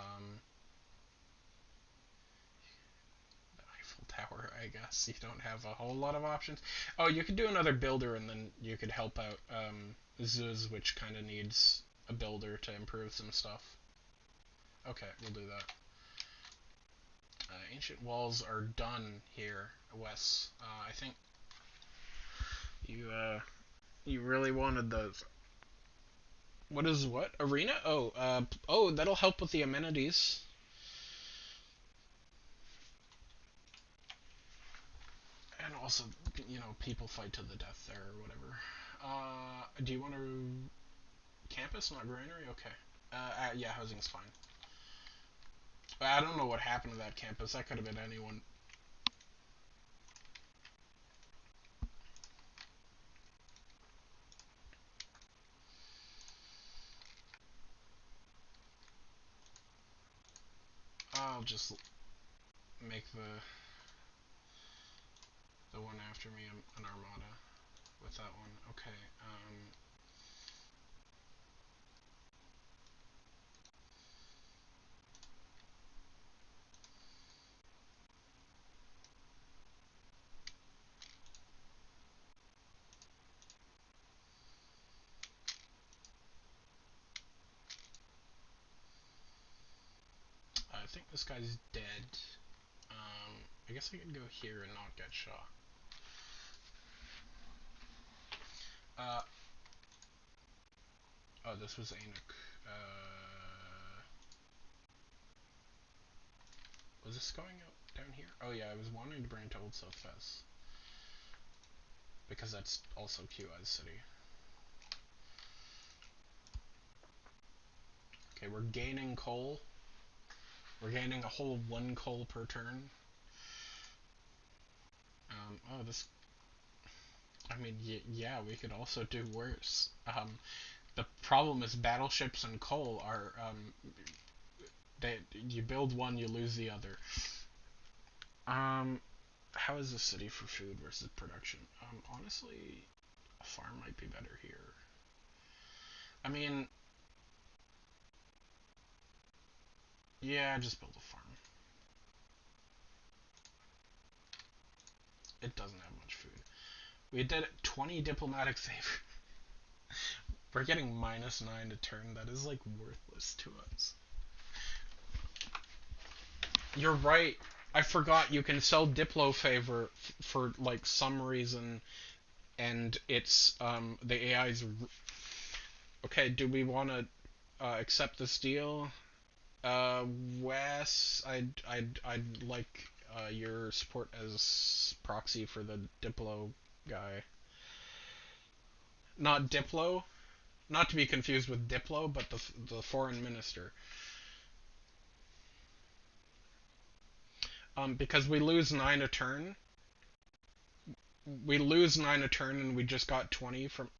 The Eiffel Tower, I guess. You don't have a whole lot of options. Oh, you could do another builder and then you could help out Zuz, which kind of needs a builder to improve some stuff. Okay, we'll do that. Ancient walls are done here, Wes. I think you really wanted those. What is what? Arena? Oh, that'll help with the amenities. And also, people fight to the death there or whatever. Do you want to... Campus, not granary? Okay. Yeah, housing's fine. I don't know what happened to that campus. That could have been anyone. I'll just make the one after me an armada with that one. Okay. I think this guy's dead. I guess I could go here and not get shot. Oh, this was Anuk. Was this going out down here? Oh yeah, I was wanting to bring it to Old South Fez. Because that's also QI's city. Okay, we're gaining coal. We're gaining a whole 1 coal per turn. Oh, this... I mean, yeah, we could also do worse. The problem is battleships and coal are... you build one, you lose the other. How is the city for food versus production? Honestly, a farm might be better here. I mean... Yeah, just build a farm. It doesn't have much food. We did 20 diplomatic save. We're getting -9 to turn. That is like worthless to us. You're right. I forgot you can sell Diplo favor for like some reason, and it's the AI's. Okay, do we want to accept this deal? Wes, I'd like your support as proxy for the Diplo guy. Not Diplo, not to be confused with Diplo, but the foreign minister. Because we lose 9 a turn. We lose 9 a turn, and we just got 20 from.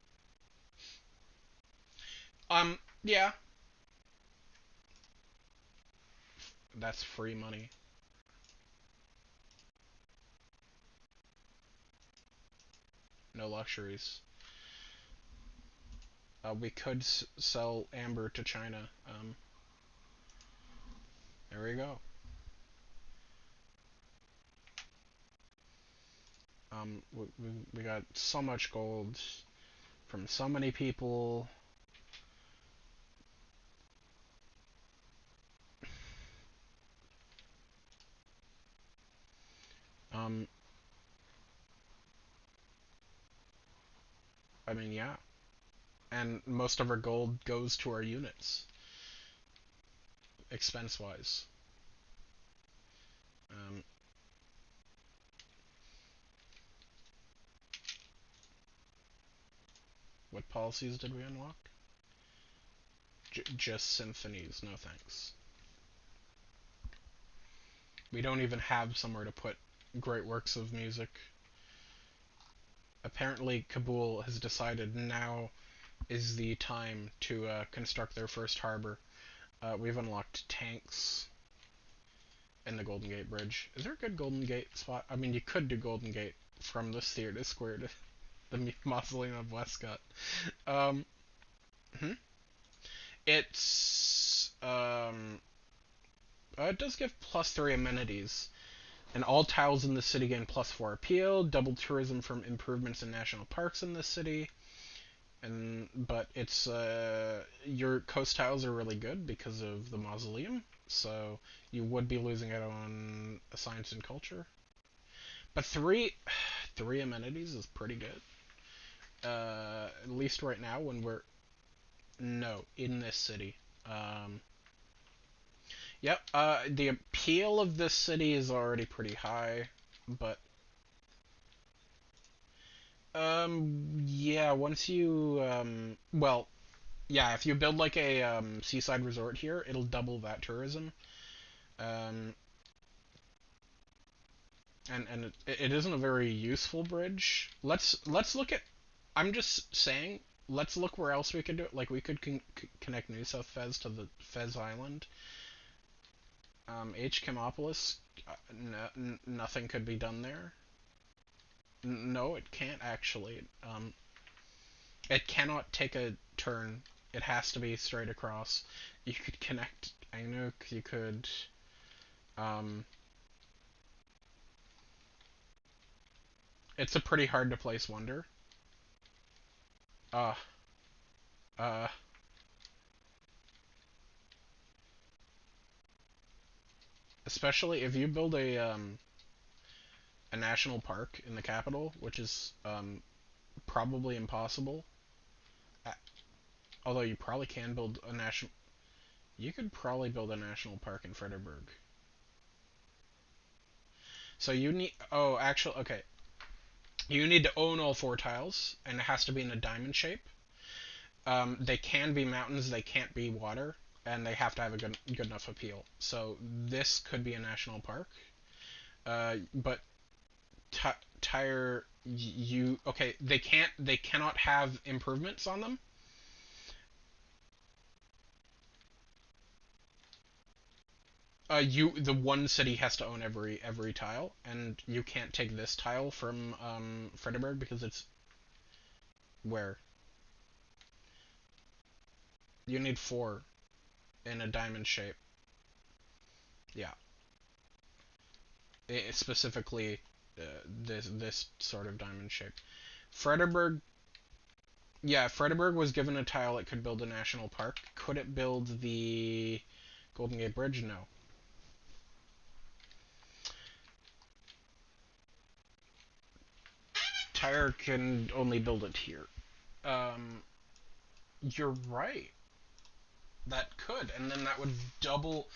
Yeah, that's free money. No luxuries. We could sell amber to China. There we go. We got so much gold from so many people. Um, I mean, yeah. And most of our gold goes to our units, expense wise. Um, what policies did we unlock? Just symphonies, no thanks. We don't even have somewhere to put great works of music. Apparently, Kabul has decided now is the time to construct their first harbor. We've unlocked tanks and the Golden Gate Bridge. Is there a good Golden Gate spot? I mean, you could do Golden Gate from this theater square to the Mausoleum of Westcott. Um, hmm? It's it does give +3 amenities, and all tiles in the city gain +4 appeal. Double tourism from improvements in national parks in the city, and but it's your coast tiles are really good because of the mausoleum, so you would be losing out on science and culture. But three amenities is pretty good. At least right now when we're no in this city. Um, yep. The appeal of this city is already pretty high, but yeah. Once you well, yeah. If you build like a seaside resort here, it'll double that tourism. Um, and it isn't a very useful bridge. Let's look at. I'm just saying. Let's look where else we could do it. Like we could connect New South Fez to the Fez Island. H. Chemopolis, nothing could be done there. No, it can't actually. It cannot take a turn. It has to be straight across. You could connect Ainuk. You could. Um, it's a pretty hard to place wonder. Uh, uh, especially if you build a national park in the capital, which is probably impossible. Uh, Although you probably can build a national. You could probably build a national park in Fredericksburg. So you need. Oh, actually, okay. You need to own all four tiles, and it has to be in a diamond shape. They can be mountains, they can't be water, and they have to have a good enough appeal. So this could be a national park. But t- tire you okay? They cannot have improvements on them. The one city has to own every tile, and you can't take this tile from Fredericksburg because it's where you need four in a diamond shape. Yeah, specifically this sort of diamond shape. Fredericksburg, yeah, Fredericksburg was given a tile it could build a national park. Could it build the Golden Gate Bridge? No. Tyre can only build it here. Um, you're right. That could, and then that would double.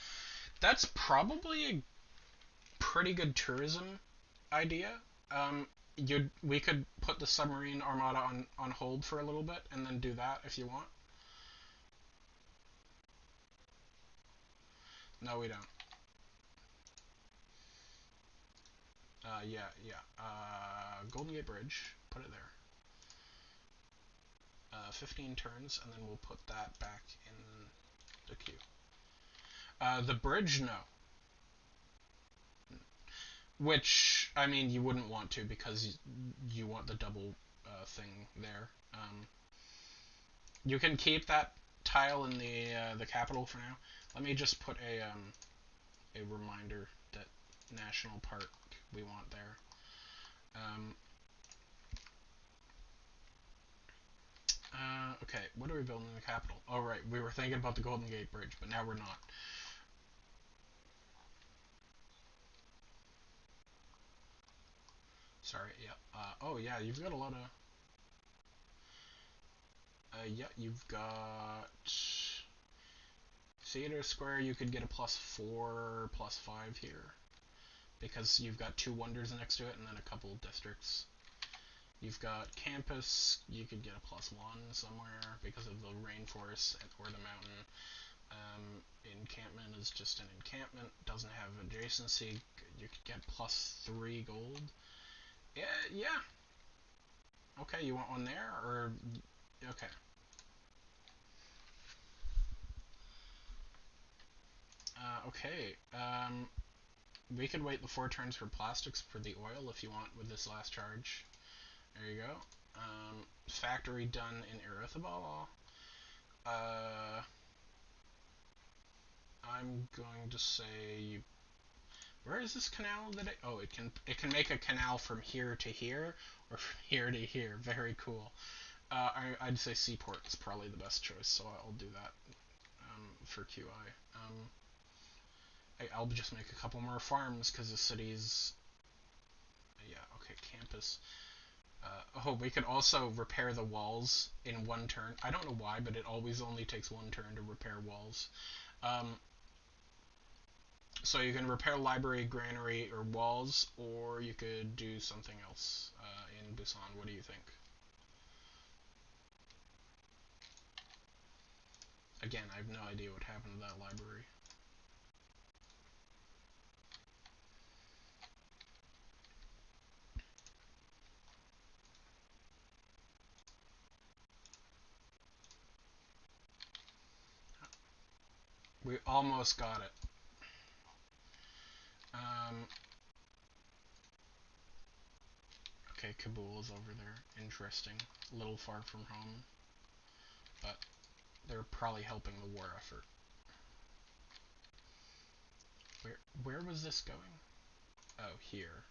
That's probably a pretty good tourism idea. We could put the submarine armada on hold for a little bit, and then do that if you want. No, we don't. Yeah, yeah. Golden Gate Bridge. Put it there. 15 turns, and then we'll put that back in the queue. The bridge, no. Which, I mean, you wouldn't want to because you want the double thing there. You can keep that tile in the capital for now. Let me just put a reminder that national park we want there. Okay, what are we building in the capital? Oh, right, we were thinking about the Golden Gate Bridge, but now we're not. Sorry, yeah. Oh, yeah, you've got a lot of... yeah, you've got... Theater Square, you could get a +4, +5 here. Because you've got 2 wonders next to it, and then a couple districts. You've got Campus, you could get a +1 somewhere because of the rainforest or the mountain. Encampment is just an encampment, doesn't have adjacency. You could get +3 gold. Yeah, yeah. Okay, you want one there, or... Okay. Okay, we could wait the 4 turns for plastics for the oil if you want with this last charge. There you go. Factory done in Erythable. I'm going to say... Where is this canal that oh, it can make a canal from here to here, or from here to here. Very cool. I'd say Seaport is probably the best choice, so I'll do that for QI. I'll just make a couple more farms because the city's... Yeah, okay, campus. Oh, we could also repair the walls in 1 turn. I don't know why, but it always only takes 1 turn to repair walls. So you can repair library, granary, or walls, or you could do something else in Busan. What do you think? Again, I have no idea what happened to that library. We almost got it. Okay, Kabul is over there. Interesting. A little far from home. But they're probably helping the war effort. Where was this going? Oh, here.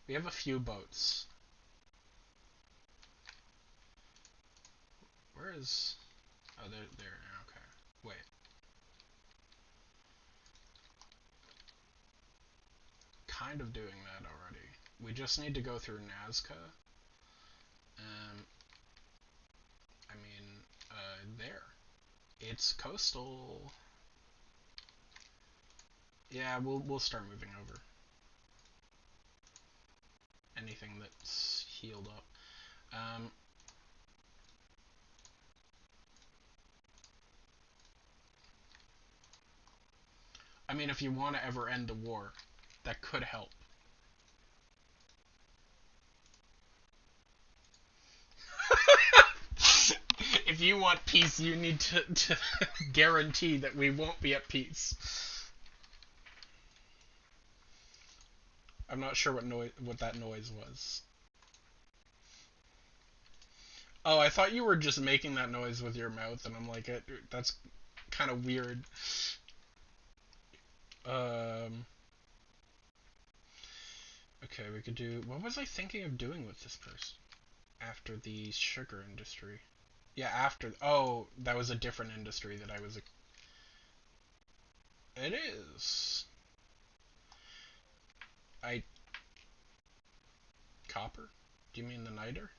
We have a few boats. Where is... Oh, they're there. Okay. Wait. Kind of doing that already. We just need to go through Nazca. I mean, there. It's coastal. Yeah, we'll start moving over. Anything that's healed up. I mean, if you want to ever end the war, that could help. If you want peace, you need to guarantee that we won't be at peace. I'm not sure what that noise was. Oh, I thought you were just making that noise with your mouth, and I'm like, that's kind of weird. Okay, we could do... What was I thinking of doing with this person? After the sugar industry. Yeah, after... Oh, that was a different industry that I was... It is. I... Copper? Do you mean the niter?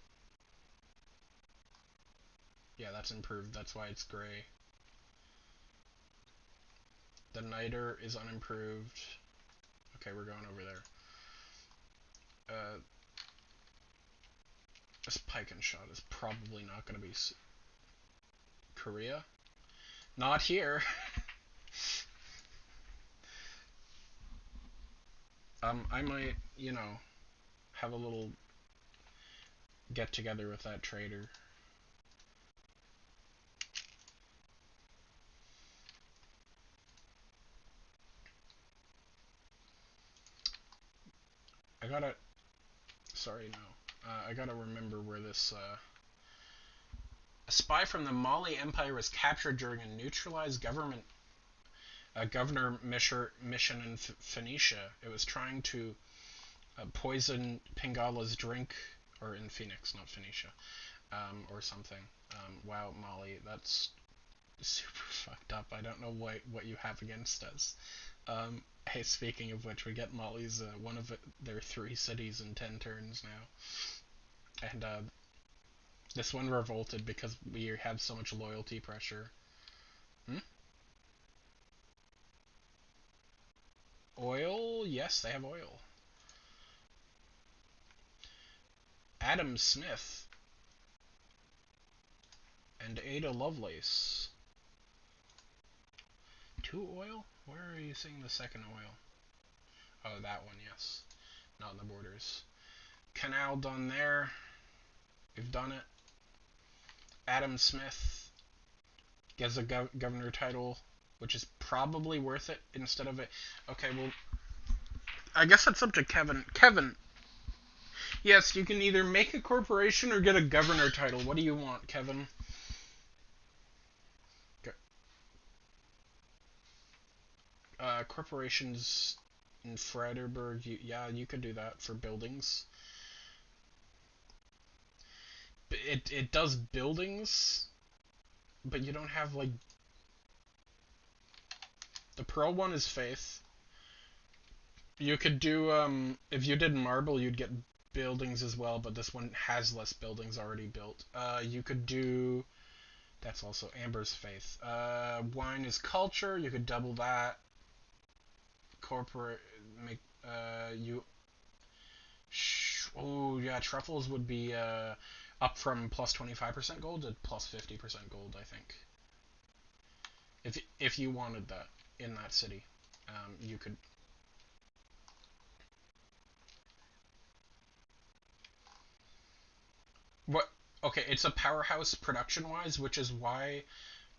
Yeah, that's improved. That's why it's gray. The niter is unimproved. Okay, we're going over there. This pike and shot is probably not going to be... Korea? Not here. I might, have a little get together with that trader. I gotta. Sorry, no. I gotta remember where this. A spy from the Mali Empire was captured during a neutralized governor mission in Phoenicia. It was trying to poison Pingala's drink, or in Phoenix, not Phoenicia, or something. Wow, Mali, that's super fucked up. I don't know what you have against us. Hey, speaking of which, we get Mali's one of their 3 cities in 10 turns now, and this one revolted because we have so much loyalty pressure. Hmm? Oil? Yes, they have oil. Adam Smith and Ada Lovelace. 2 oil? Where are you seeing the second oil? Oh, that one, yes. Not in the borders. Canal done there. We've done it. Adam Smith gets a governor title, which is probably worth it instead of it. Okay, well, I guess that's up to Kevin. Kevin, yes, you can either make a corporation or get a governor title. What do you want, Kevin? Corporations in Fredericksburg, yeah, you could do that for buildings. It does buildings, but you don't have like the Pearl one is faith. You could do if you did marble, you'd get buildings as well, but this one has less buildings already built. You could do that's also Amber's faith. Wine is culture. You could double that. Corporate make you. Oh yeah, truffles would be up from plus 25% gold to plus 50% gold. I think if you wanted that in that city, you could. What? Okay, it's a powerhouse production wise, which is why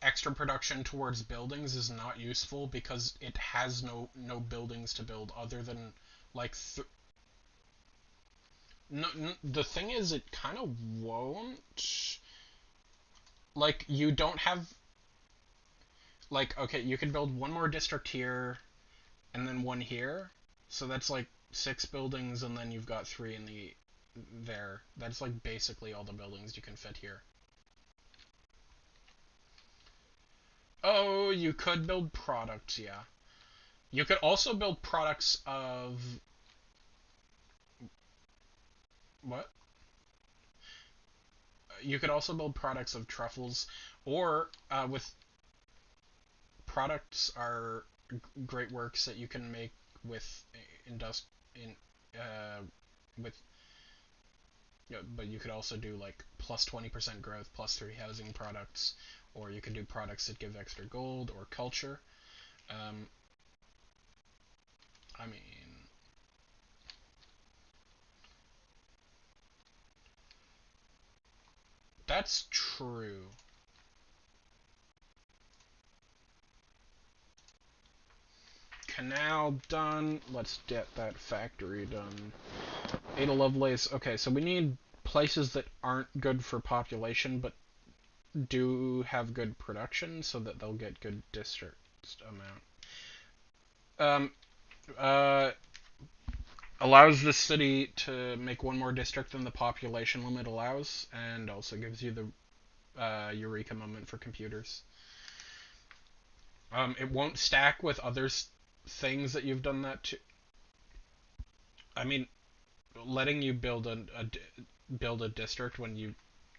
extra production towards buildings is not useful because it has no buildings to build other than like no, the thing is it kind of won't like you don't have like okay you can build one more district here and then one here so that's like 6 buildings and then you've got 3 in the there that's like basically all the buildings you can fit here. Oh, you could build products, yeah. You could also build products of what? You could also build products of truffles, or with products are great works that you can make with in with. But you could also do like plus 20% growth, plus 3 housing products, or you could do products that give extra gold or culture. Um, I mean, that's true. Canal done. Let's get that factory done. Ada Lovelace. Okay, so we need places that aren't good for population, but do have good production, so that they'll get good district amount. Um, uh, allows the city to make one more district than the population limit allows, and also gives you the Eureka moment for computers. It won't stack with other things that you've done that to. I mean, letting you build a district when you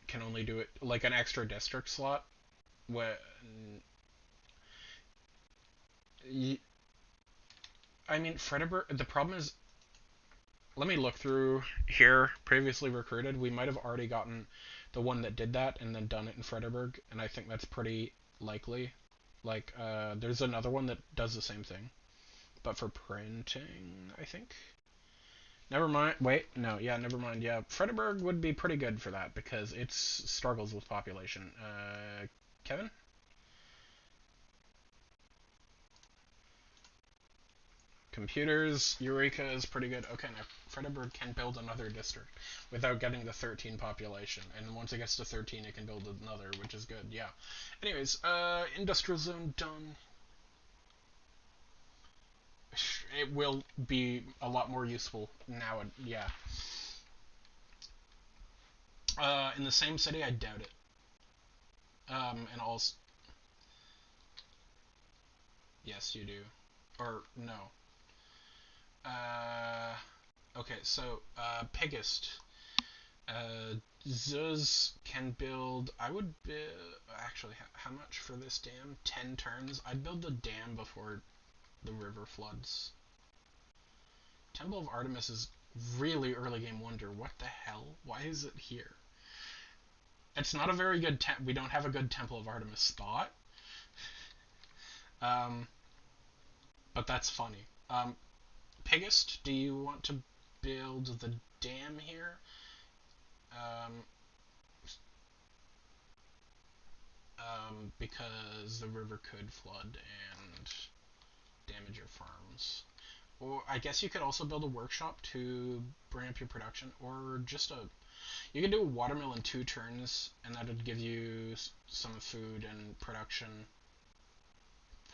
can only do it like an extra district slot. When you, I mean, Fredericksburg. The problem is, let me look through here. Previously recruited, we might have already gotten the one that did that and then done it in Fredericksburg, and I think that's pretty likely. Like, there's another one that does the same thing. but for printing, I think. Never mind. Wait, no, yeah, never mind. Yeah, Fredericksburg would be pretty good for that because it struggles with population. Kevin? Computers, Eureka is pretty good. Okay, now Fredericksburg can build another district without getting the 13 population. And once it gets to 13, it can build another, which is good, yeah. Anyways, industrial zone done. It will be a lot more useful now, yeah. In the same city, I doubt it. And also, yes, you do. Or, no. Uh, okay, so, Piggest. Zuz can build. I would actually. How much for this dam? 10 turns. I'd build the dam before the river floods. Temple of Artemis is really early game wonder. What the hell? Why is it here? It's not a very good. We don't have a good Temple of Artemis thought. Um, but that's funny. Piggest, do you want to build the dam here? Um, because the river could flood and damage your farms. Or I guess you could also build a workshop to bring up your production, or just a. You could do a watermill in 2 turns, and that would give you some food and production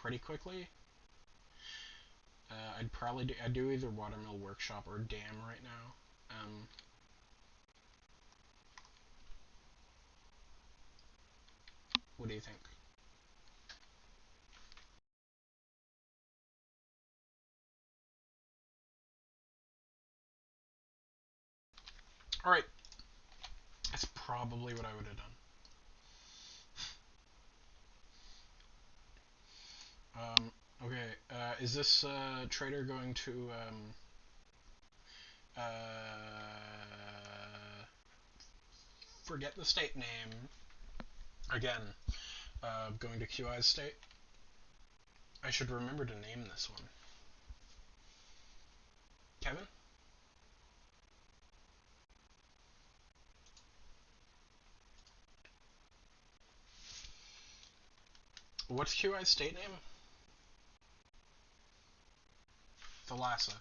pretty quickly. I'd do either watermill workshop or dam right now. What do you think? All right, that's probably what I would have done. Okay, is this trader going to forget the state name again? Going to QI's state. I should remember to name this one. Kevin? What's QI's state name? Thalassa.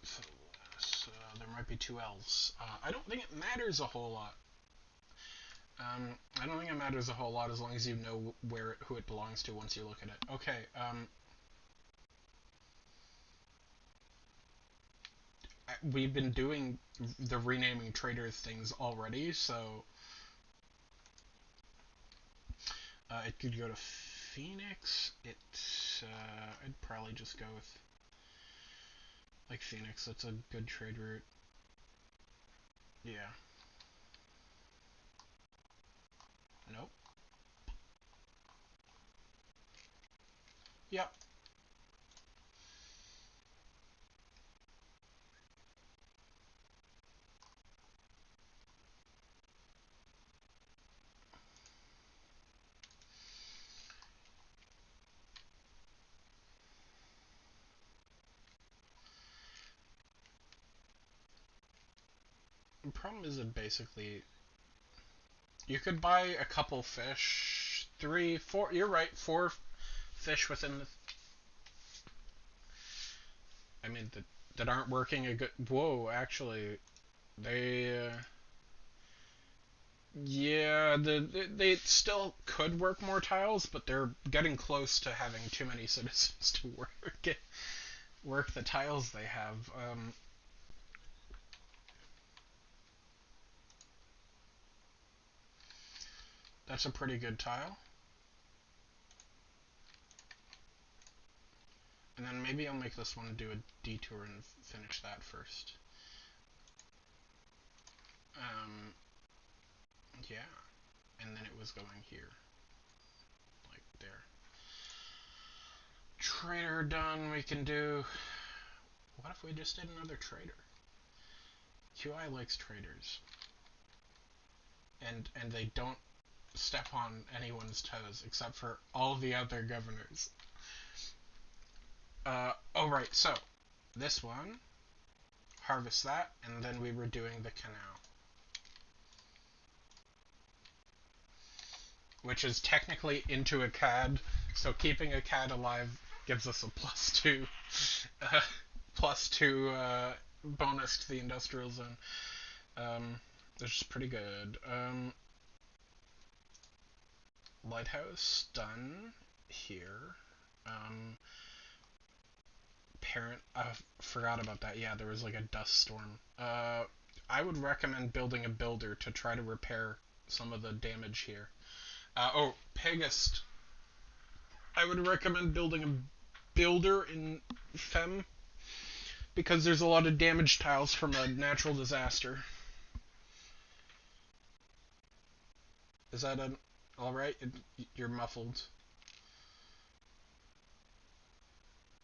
So there might be 2 L's. I don't think it matters a whole lot. I don't think it matters a whole lot as long as you know who it belongs to once you look at it. Okay. We've been doing the renaming traders things already, so it could go to Phoenix. I'd probably just go with like Phoenix. That's a good trade route. Yeah. Nope. Yep. The problem is that basically you could buy a couple fish, 3, 4. You're right, 4 fish within the. I mean that aren't working a good. Whoa, actually, they. Yeah, they still could work more tiles, but they're getting close to having too many citizens to work the tiles they have. That's a pretty good tile. And then maybe I'll make this one do a detour and finish that first. Um, yeah. And then it was going here. Like there. Trader done. We can do. What if we just did another trader? QI likes traders. And they don't step on anyone's toes except for all the other governors. Oh right, so this one, harvest that, and then we were doing the canal, which is technically into a CAD. So keeping a CAD alive gives us a +2, uh, +2 bonus to the industrial zone, which is pretty good. Lighthouse done here. Parent, I forgot about that. Yeah, there was like a dust storm. I would recommend building a builder to try to repair some of the damage here. Oh, Pegast. I would recommend building a builder in Fem because there's a lot of damage tiles from a natural disaster. Is that an all right? You're muffled.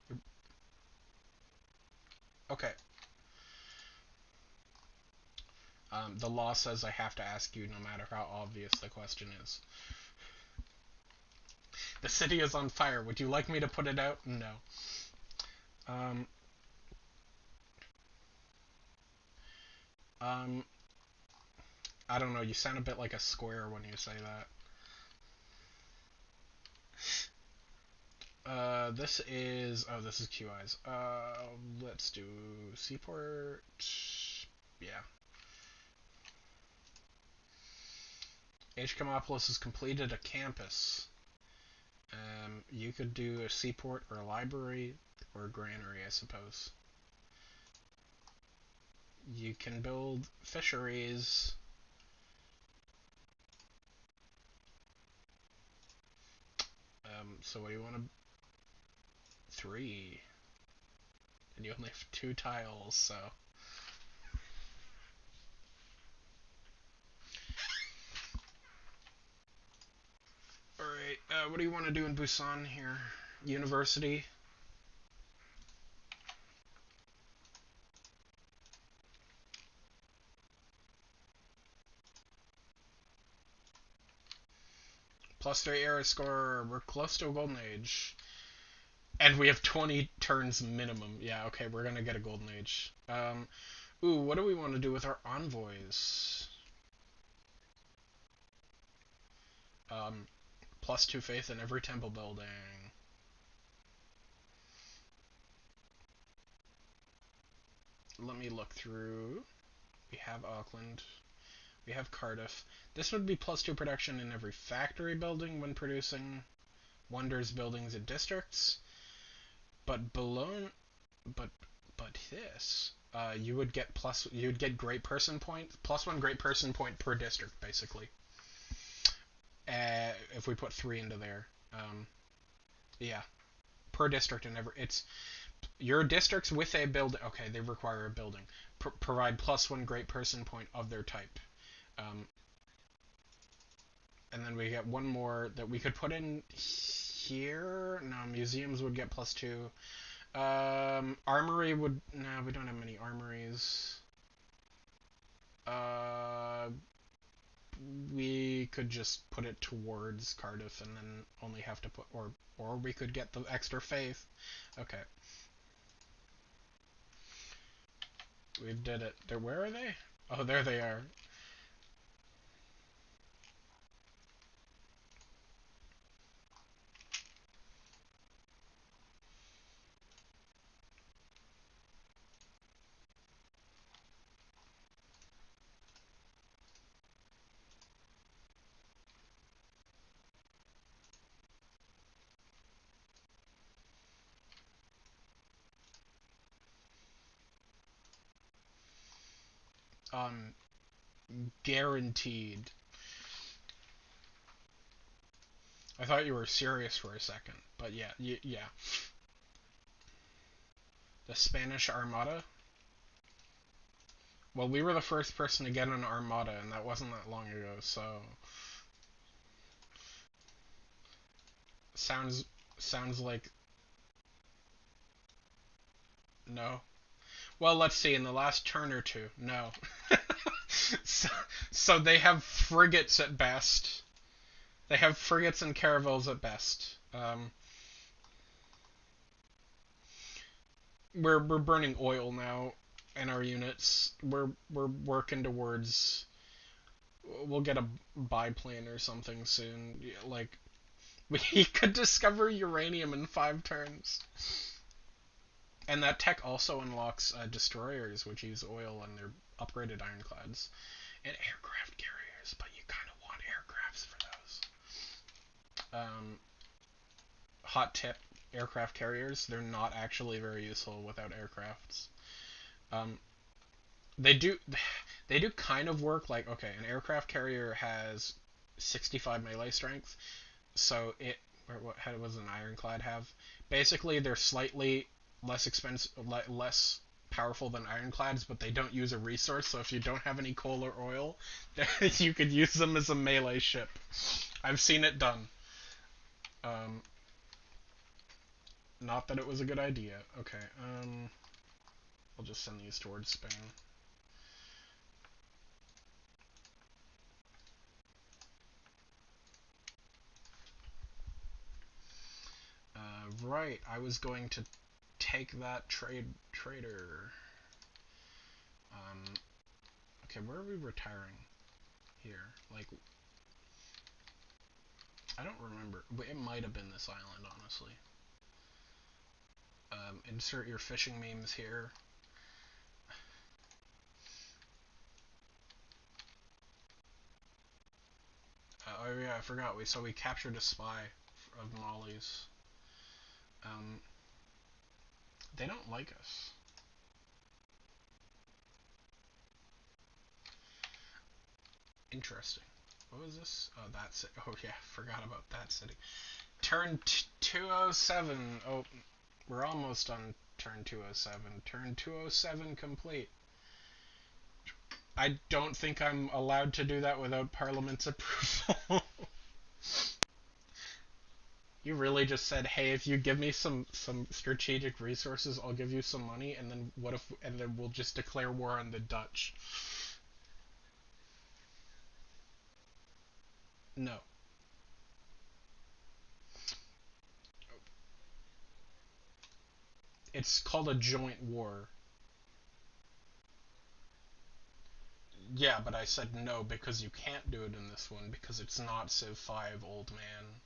You're, okay. The law says I have to ask you no matter how obvious the question is. The city is on fire. Would you like me to put it out? No. Um, um, I don't know. You sound a bit like a square when you say that. This is... Oh, this is QI's. Let's do Seaport. Yeah. HCOMopolis has completed a campus. You could do a seaport or a library or a granary, I suppose. You can build fisheries. So what do you want to... 3. And you only have 2 tiles, so... Alright, what do you want to do in Busan here? University? +3 era score. We're close to a golden age. And we have 20 turns minimum. Yeah, okay, we're gonna get a golden age. Ooh, what do we want to do with our envoys? +2 faith in every temple building. Let me look through. We have Auckland. We have Cardiff. This would be +2 production in every factory building when producing wonders, buildings, and districts. But below, but this, you would get great person point, +1 great person point per district, basically. If we put 3 into there, yeah, per district and every it's your districts with a building. Okay, they require a building. Provide +1 great person point of their type. Um, and then we get one more that we could put in here. No, museums would get +2. Armory would... No, we don't have many armories. We could just put it towards Cardiff and then only have to put... Or we could get the extra faith. Okay. We did it. Where are they? Oh, there they are. Um, Guaranteed. I thought you were serious for a second, but yeah, yeah. The Spanish Armada? Well, we were the first person to get an Armada, and that wasn't that long ago, so... Sounds like... No. Well, let's see, in the last turn or two, no. so they have frigates at best. They have frigates and caravels at best. we're burning oil now in our units. We're working towards. We'll get a biplane or something soon. Like we could discover uranium in 5 turns. And that tech also unlocks destroyers, which use oil and they're upgraded ironclads, and aircraft carriers. But you kind of want aircrafts for those. Hot tip: aircraft carriers. They're not actually very useful without aircrafts. Um, they do they do kind of work. Like, okay, an aircraft carrier has 65 melee strength, so how does an ironclad have? Basically, they're slightly less expensive, less powerful than ironclads, but they don't use a resource. So if you don't have any coal or oil, you could use them as a melee ship. I've seen it done. Um, Not that it was a good idea. Okay. I'll just send these towards Spain. Right. I was going to take that trader. Um, okay, where are we retiring? Here. Like, I don't remember. It might have been this island, honestly. Insert your fishing memes here. Oh yeah, I forgot. We captured a spy of Molly's. Um, they don't like us. Interesting. What was this? Oh, that's it. Oh yeah, forgot about that city. Turn 207. Oh, we're almost on turn 207. Turn 207 complete. I don't think I'm allowed to do that without Parliament's approval. You really just said, "Hey, if you give me some strategic resources, I'll give you some money." And then what if? And then we'll just declare war on the Dutch. No, it's called a joint war. Yeah, but I said no because you can't do it in this one because it's not Civ 5, old man.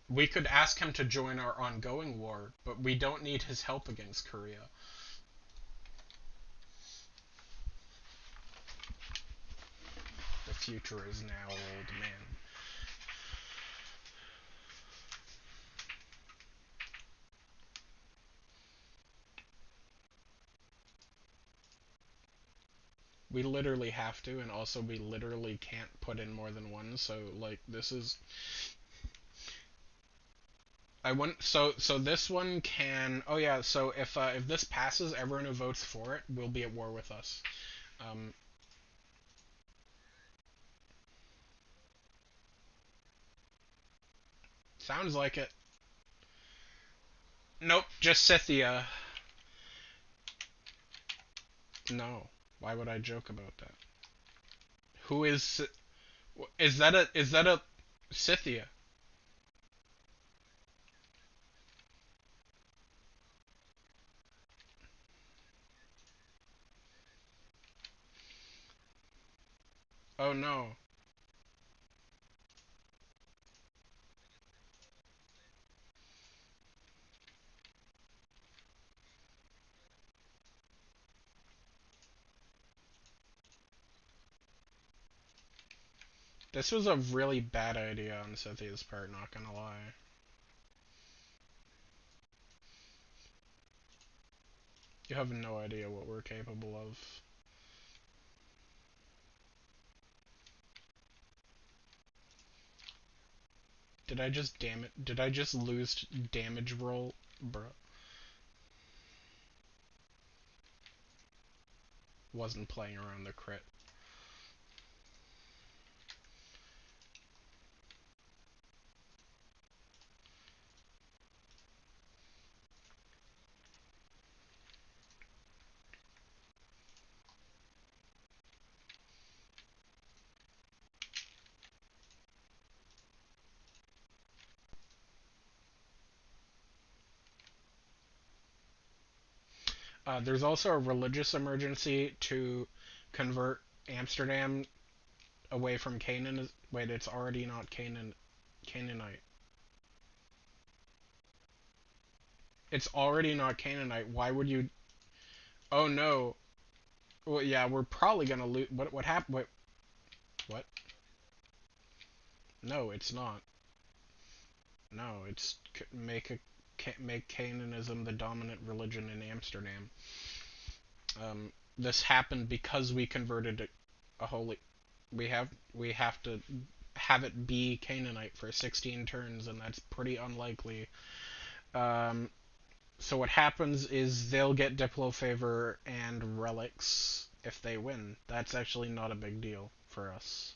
We could ask him to join our ongoing war, but we don't need his help against Korea. The future is now, old man. We literally have to, and also we literally can't put in more than one. So like this is, I want so this one can. Oh yeah. So if this passes, everyone who votes for it will be at war with us. Um, Sounds like it. Nope. Just Scythia. No. Why would I joke about that? Who is that a Scythia? Oh no. This was a really bad idea on Scythia's part, not gonna lie. You have no idea what we're capable of. Did I just lose damage roll? Bruh. Wasn't playing around the crit. There's also a religious emergency to convert Amsterdam away from Canaan. Wait, it's already not Canaanite. It's already not Canaanite. Why would you? Oh no. Well, yeah, we're probably gonna lose. What happened? What? No, it's not. No, it's make Cananism the dominant religion in Amsterdam. This happened because we converted a holy. We have to have it be Canaanite for 16 turns, and that's pretty unlikely. Um, so what happens is they'll get Diplo favor and relics if they win. That's actually not a big deal for us.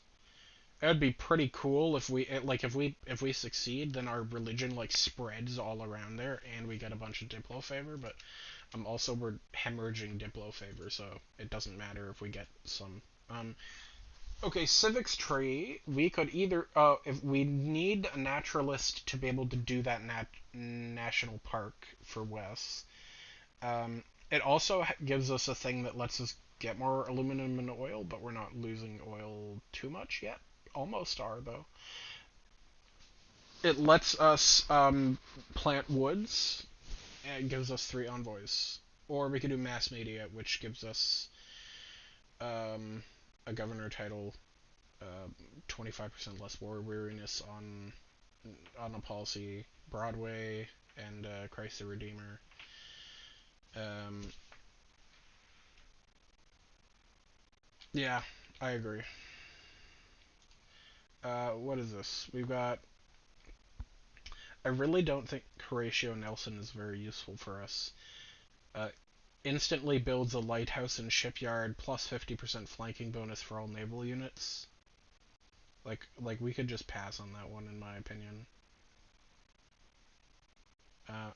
It would be pretty cool if we succeed, then our religion like spreads all around there, and we get a bunch of Diplo favor. But also we're hemorrhaging Diplo favor, so it doesn't matter if we get some. Okay, civics tree. We could either if we need a naturalist to be able to do that national park for Wes. It also gives us a thing that lets us get more aluminum and oil, but we're not losing oil too much yet. Almost are though. It lets us plant woods, and it gives us 3 envoys. Or we could do mass media, which gives us a governor title, 25% less war weariness on a policy, Broadway, and Christ the Redeemer. Um, yeah, I agree. What is this? We've got. I really don't think Horatio Nelson is very useful for us. Uh, Instantly builds a lighthouse and shipyard plus 50% flanking bonus for all naval units. Like we could just pass on that one in my opinion. Uh,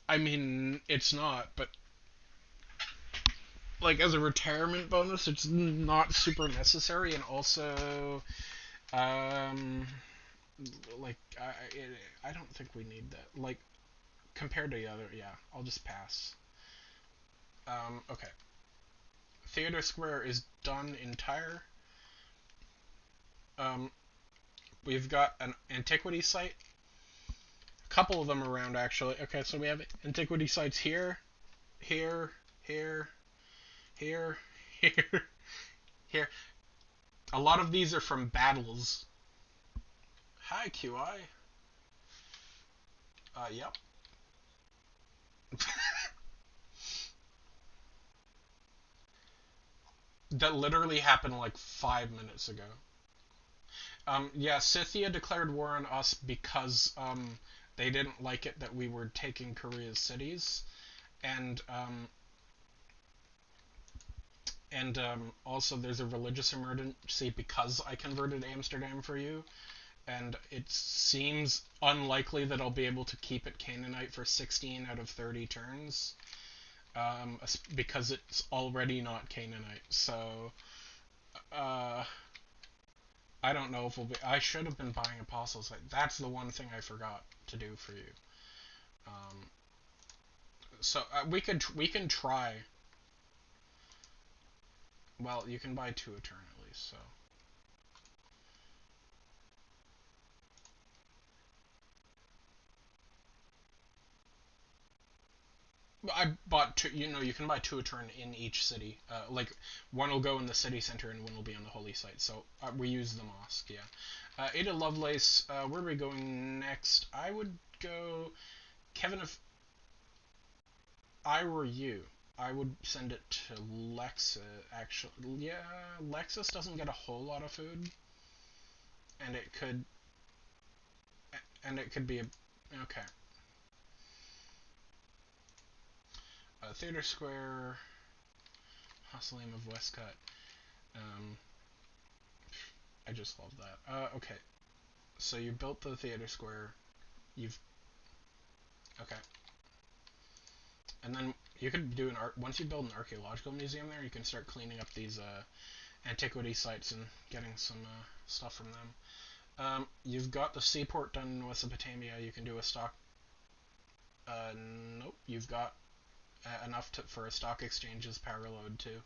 I mean it's not, but like as a retirement bonus, it's not super necessary, and also um like I don't think we need that. Like compared to the other, yeah, I'll just pass. Okay. Theater Square is done entire. Um, we've got an antiquity site. A couple of them around actually. Okay, so we have antiquity sites here, here, here, here, here, here. A lot of these are from battles. Hi, QI. Yep. That literally happened like 5 minutes ago. Yeah, Scythia declared war on us because they didn't like it that we were taking Korea's cities, and also there's a religious emergency because I converted Amsterdam for you, and it seems unlikely that I'll be able to keep it Canaanite for 16 out of 30 turns, because it's already not Canaanite. So, uh, I don't know if we'll be. I should have been buying apostles. That's the one thing I forgot to do for you. Um, so we can try. Well, you can buy 2 a turn at least. So I bought 2. You can buy 2 a turn in each city. Like one will go in the city center and one will be on the holy site. So we use the mosque. Yeah. Ada Lovelace. Where are we going next? I would go, Kevin. If I were you, I would send it to Lexus. Actually, yeah, Lexus doesn't get a whole lot of food, and it could be a okay. Theater Square, Hausoleum of Westcott. Um, I just love that. Okay, so you built the Theater Square. You've okay, and then you could do an art. Once you build an archaeological museum there, you can start cleaning up these antiquity sites and getting some stuff from them. You've got the seaport done in Mesopotamia. You can do a stock. Nope. You've got enough for a stock exchange's power load too.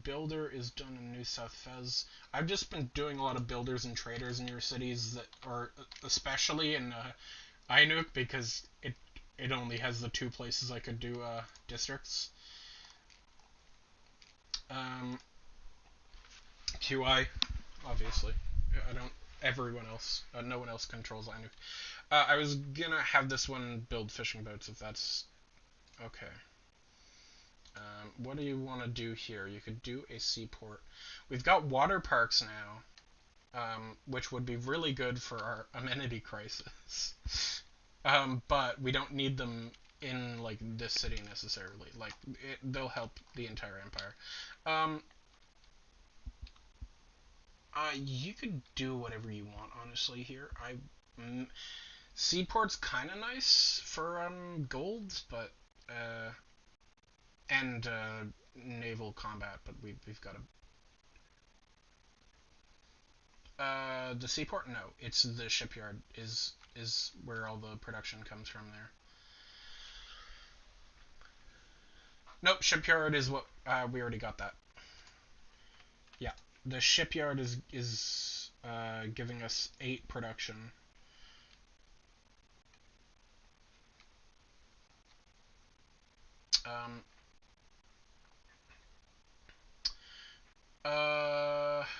Builder is done in New South Fez. I've just been doing a lot of builders and traders in your cities that are especially in Inuk because it only has the two places I could do districts. QI, obviously. I don't. Everyone else, no one else controls Inuk. I was gonna have this one build fishing boats if that's okay. What do you want to do here? You could do a seaport. We've got water parks now, which would be really good for our amenity crisis. But we don't need them in like this city necessarily. Like they'll help the entire empire. Um, you could do whatever you want, honestly. Here, seaport's kind of nice for gold, but and naval combat, but we've got the seaport. No, it's the shipyard is where all the production comes from there. Nope, shipyard is what we already got that. Yeah, the shipyard is giving us 8 production. Um,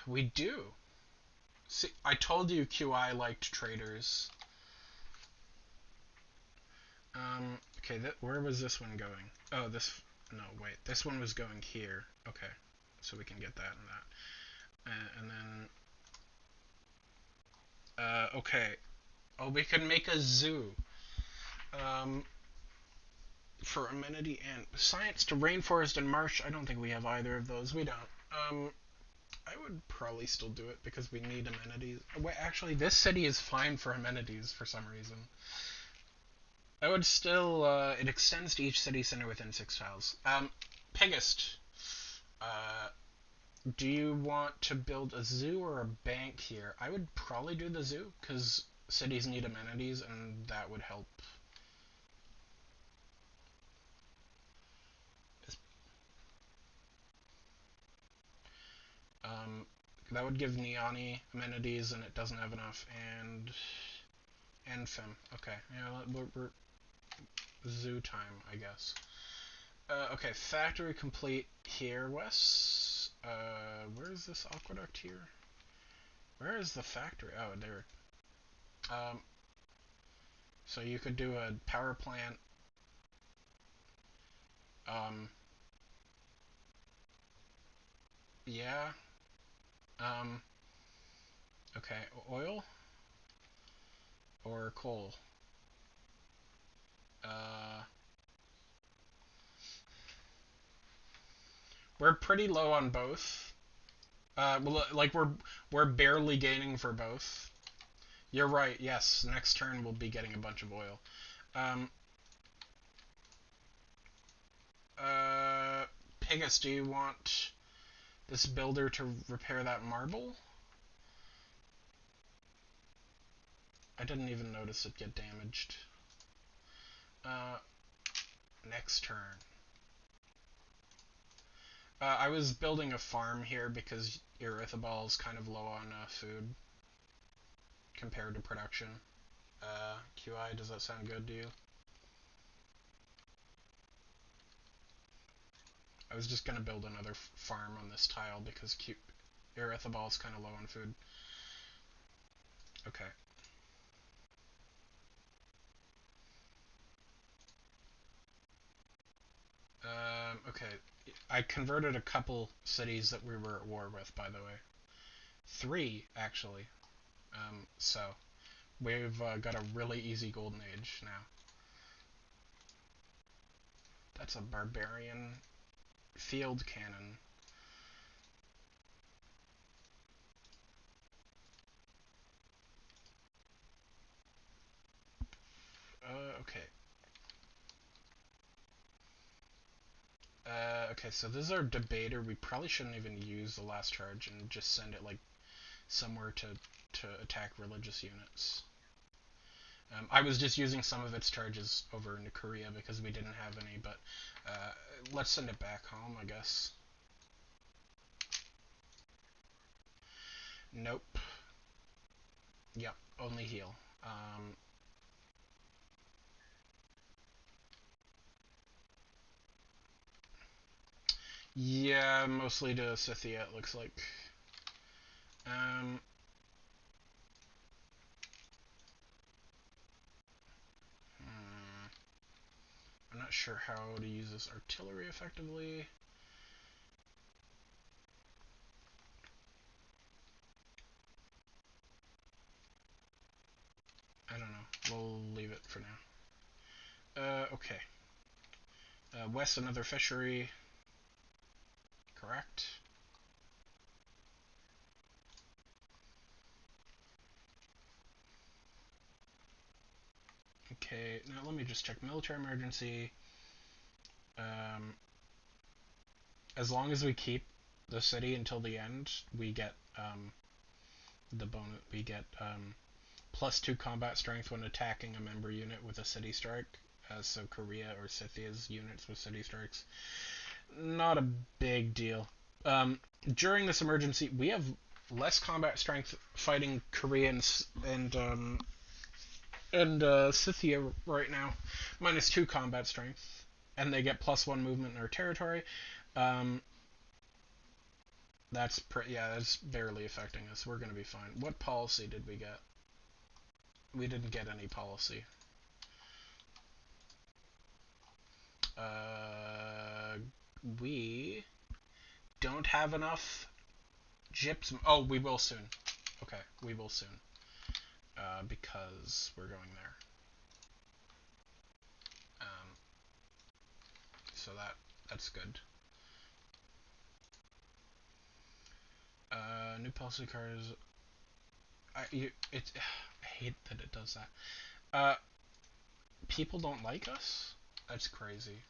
we do. See, I told you QI liked traders. Okay, where was this one going? Oh, this. No, wait. This one was going here. Okay, so we can get that and that. And then. Okay. Oh, we can make a zoo. Um, for amenity and science to rainforest and marsh. I don't think we have either of those. We don't. I would probably still do it because we need amenities. Wait, actually, this city is fine for amenities for some reason. I would still. It extends to each city center within 6 tiles. Pigist. Uh, do you want to build a zoo or a bank here? I would probably do the zoo because cities need amenities and that would help. Um, that would give Niani amenities and it doesn't have enough. And Fem. Okay, yeah, we're zoo time, I guess. Okay, factory complete here, Wes. Where is this aqueduct here? Where is the factory? Oh, there. Um, so you could do a power plant. Um, yeah. Um, okay, oil or coal? Uh, we're pretty low on both. Well, like we're barely gaining for both. You're right. Yes, next turn we'll be getting a bunch of oil. Um, Pigus, do you want this builder to repair that marble? I didn't even notice it get damaged. Uh, next turn. I was building a farm here because Erythabal is kind of low on food compared to production. QI, does that sound good to you? I was just gonna build another farm on this tile because Erythabal is kind of low on food. Okay. Okay. I converted a couple cities that we were at war with, by the way. 3, actually. So, we've got a really easy golden age now. That's a barbarian field cannon. Okay. Okay, so this is our debater. We probably shouldn't even use the last charge and just send it like somewhere to attack religious units. I was just using some of its charges over into Korea because we didn't have any, but let's send it back home, I guess. Nope. Yep, only heal. Yeah, mostly to Scythia, it looks like. Um, hmm, I'm not sure how to use this artillery effectively. I don't know. We'll leave it for now. Okay. West, another fishery. Correct. Okay, now let me just check military emergency. Um, as long as we keep the city until the end, we get the bonus. We get +2 combat strength when attacking a member unit with a city strike. So Korea or Scythia's units with city strikes. Not a big deal. During this emergency, we have less combat strength fighting Koreans and Scythia right now, -2 combat strength, and they get +1 movement in our territory. Um, that's barely affecting us. We're gonna be fine. What policy did we get? We didn't get any policy. Uh, we don't have enough gypsum. Oh, we will soon. Okay, we will soon. Because we're going there. Um, so that's good. New policy cards. I hate that it does that. Uh, people don't like us. That's crazy.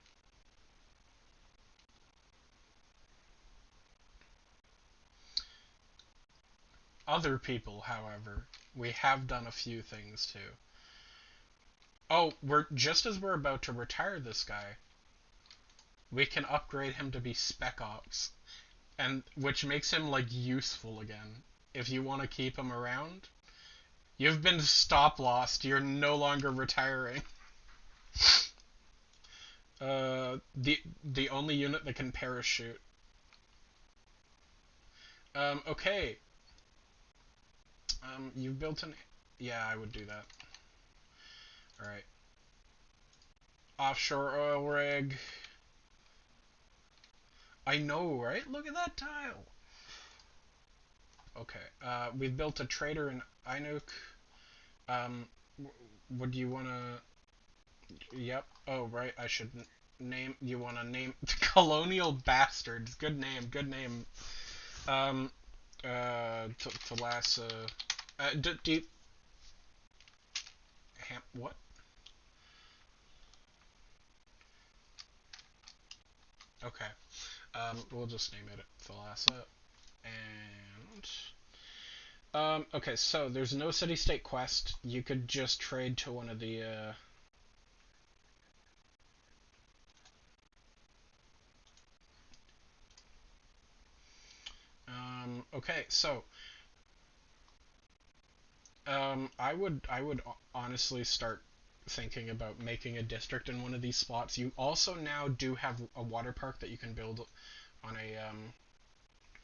Other people, however, we have done a few things too. Oh, we're just as we're about to retire this guy, we can upgrade him to be Spec Ops, and which makes him like useful again. If you want to keep him around, you've been stop lost. You're no longer retiring. The only unit that can parachute. Okay. You've built an. Yeah, I would do that. All right. Offshore oil rig. I know, right? Look at that tile. Okay. We've built a trader in Inuk. Um, would you wanna? Yep. Oh, right. I should name. You wanna name Colonial Bastards? Good name. Good name. Um. Thalassa. Do you, what? Okay. We'll just name it Thalassa. And okay, so there's no city-state quest. You could just trade to one of the okay, so I would honestly start thinking about making a district in one of these spots. You also now do have a water park that you can build on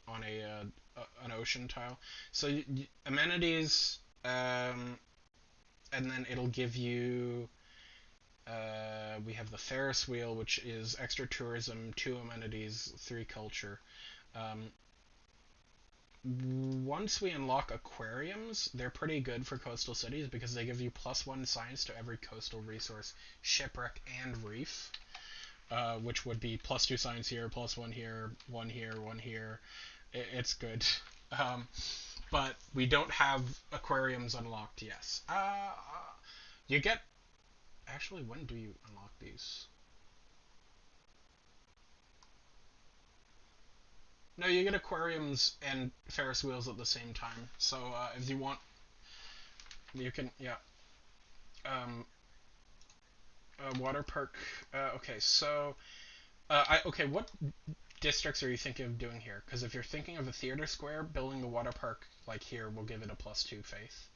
an ocean tile. So amenities, and then it'll give you. We have the Ferris wheel, which is extra tourism, 2 amenities, 3 culture. Um, Once we unlock aquariums, they're pretty good for coastal cities because they give you +1 science to every coastal resource, shipwreck, and reef. Which would be +2 science here, +1 here, 1 here, 1 here. It's good. Um, but we don't have aquariums unlocked. Yes. You get. Actually, when do you unlock these? No, you get aquariums and Ferris wheels at the same time. So if you want, you can. Yeah. Um, water park. Okay, so okay, what districts are you thinking of doing here? Because if you're thinking of a theater square, building the water park like here will give it a +2 faith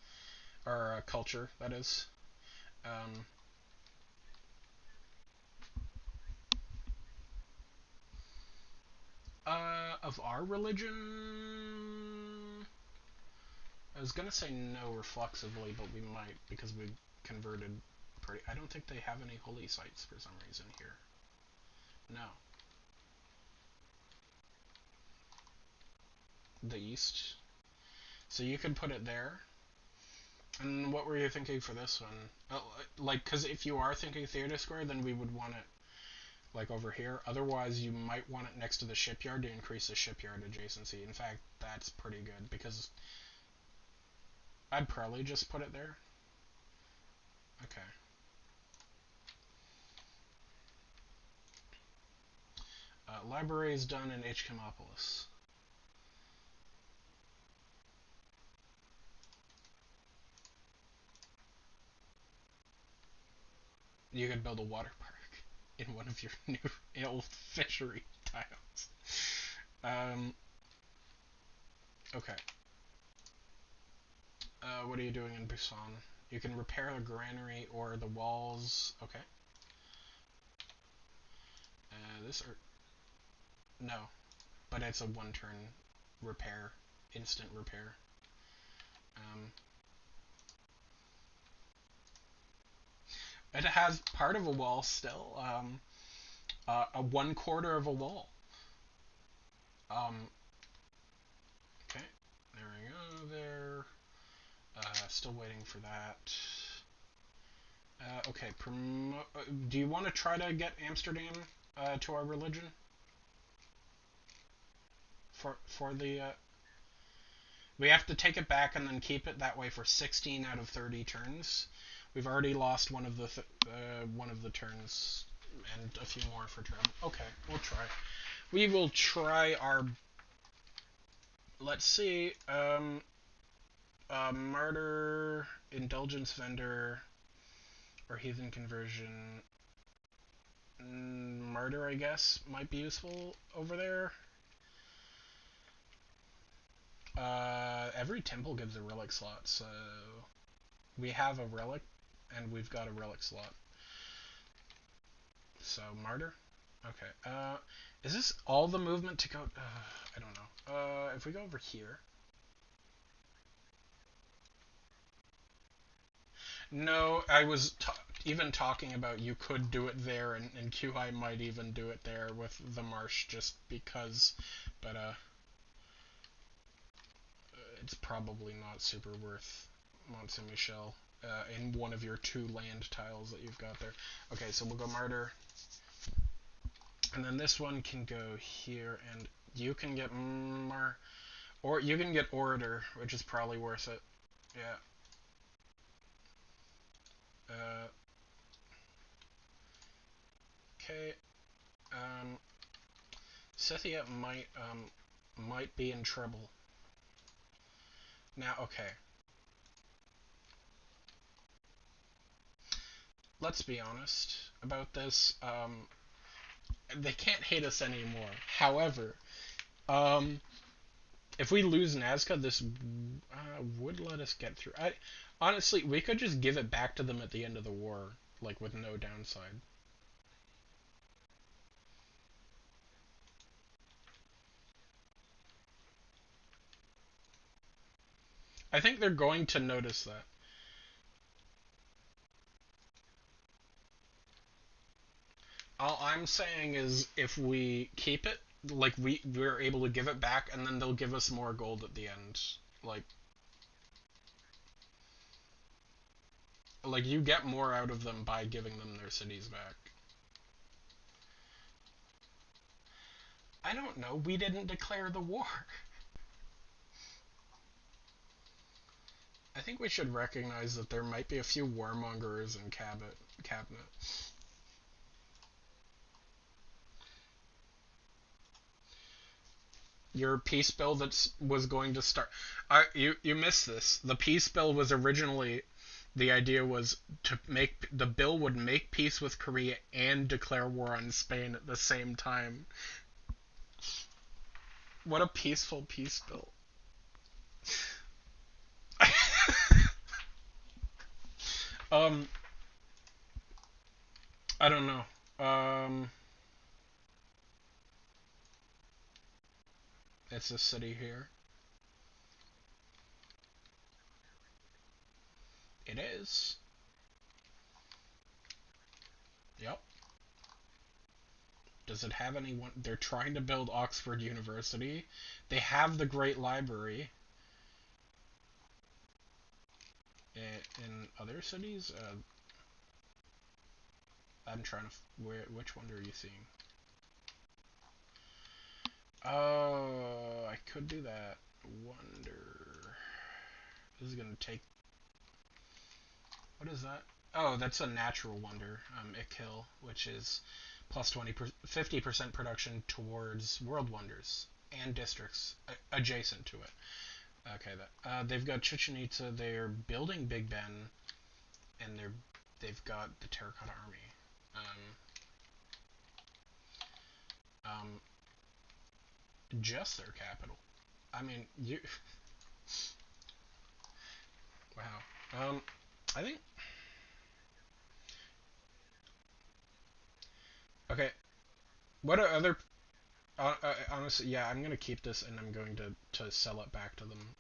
or culture. That is. Um, of our religion, I was gonna say no reflexively, but we might because we converted pretty. I don't think they have any holy sites for some reason here. No, the east. So you could put it there. And what were you thinking for this one? Like, because if you are thinking theater square, then we would want it like over here. Otherwise, you might want it next to the shipyard to increase the shipyard adjacency. In fact, that's pretty good because I'd probably just put it there. Okay. Library is done in Hkomopolis. You could build a water park in one of your new old fishery tiles. Um, okay. What are you doing in Busan? You can repair the granary or the walls. Okay. This or no, but it's a one-turn repair, instant repair. Um, it has part of a wall still. A 1/4 of a wall. Um, okay, there we go. There. Still waiting for that. Okay, do you want to try to get Amsterdam to our religion for the? We have to take it back and then keep it that way for 16 out of 30 turns. We've already lost one of the turns and a few more for travel. Okay, we'll try. We will try our. Let's see. Martyr, indulgence vendor, or heathen conversion. Martyr, I guess, might be useful over there. Every temple gives a relic slot, so we have a relic, and we've got a relic slot. So martyr. Okay. Is this all the movement to go? I don't know. If we go over here. No, I was even talking about you could do it there, and QI might even do it there with the marsh just because, but it's probably not super worth Mont Saint Michel in one of your 2 land tiles that you've got there. Okay, so we'll go martyr, and then this one can go here, and you can get or you can get orator, which is probably worth it. Yeah. Uh, okay. Um, Scythia might be in trouble. Now, okay. Let's be honest about this. They can't hate us anymore. However, um, if we lose Nazca, this would let us get through. Honestly, we could just give it back to them at the end of the war, like with no downside. I think they're going to notice that. All I'm saying is if we keep it, like we're able to give it back, and then they'll give us more gold at the end. Like you get more out of them by giving them their cities back. I don't know. We didn't declare the war. I think we should recognize that there might be a few warmongers in cabinet. Your peace bill that was going to start. You missed this. The peace bill was originally The idea was to make the bill would make peace with Korea and declare war on Spain at the same time. What a peaceful peace bill. um, I don't know. It's a city here. It is. Yep. Does it have anyone? They're trying to build Oxford University. They have the Great Library. In other cities, I'm trying to. Which one are you seeing? Oh, I could do that. Wonder. This is gonna take. What is that? Oh, that's a natural wonder. Ickhill, which is plus 50% production towards world wonders and districts adjacent to it. Okay, they've got Chichen Itza. They're building Big Ben, and they've got the Terracotta Army. Um, just their capital. I mean, you. Wow. I think. Okay. What are other? Honestly, yeah, I'm gonna keep this, and I'm going to sell it back to them.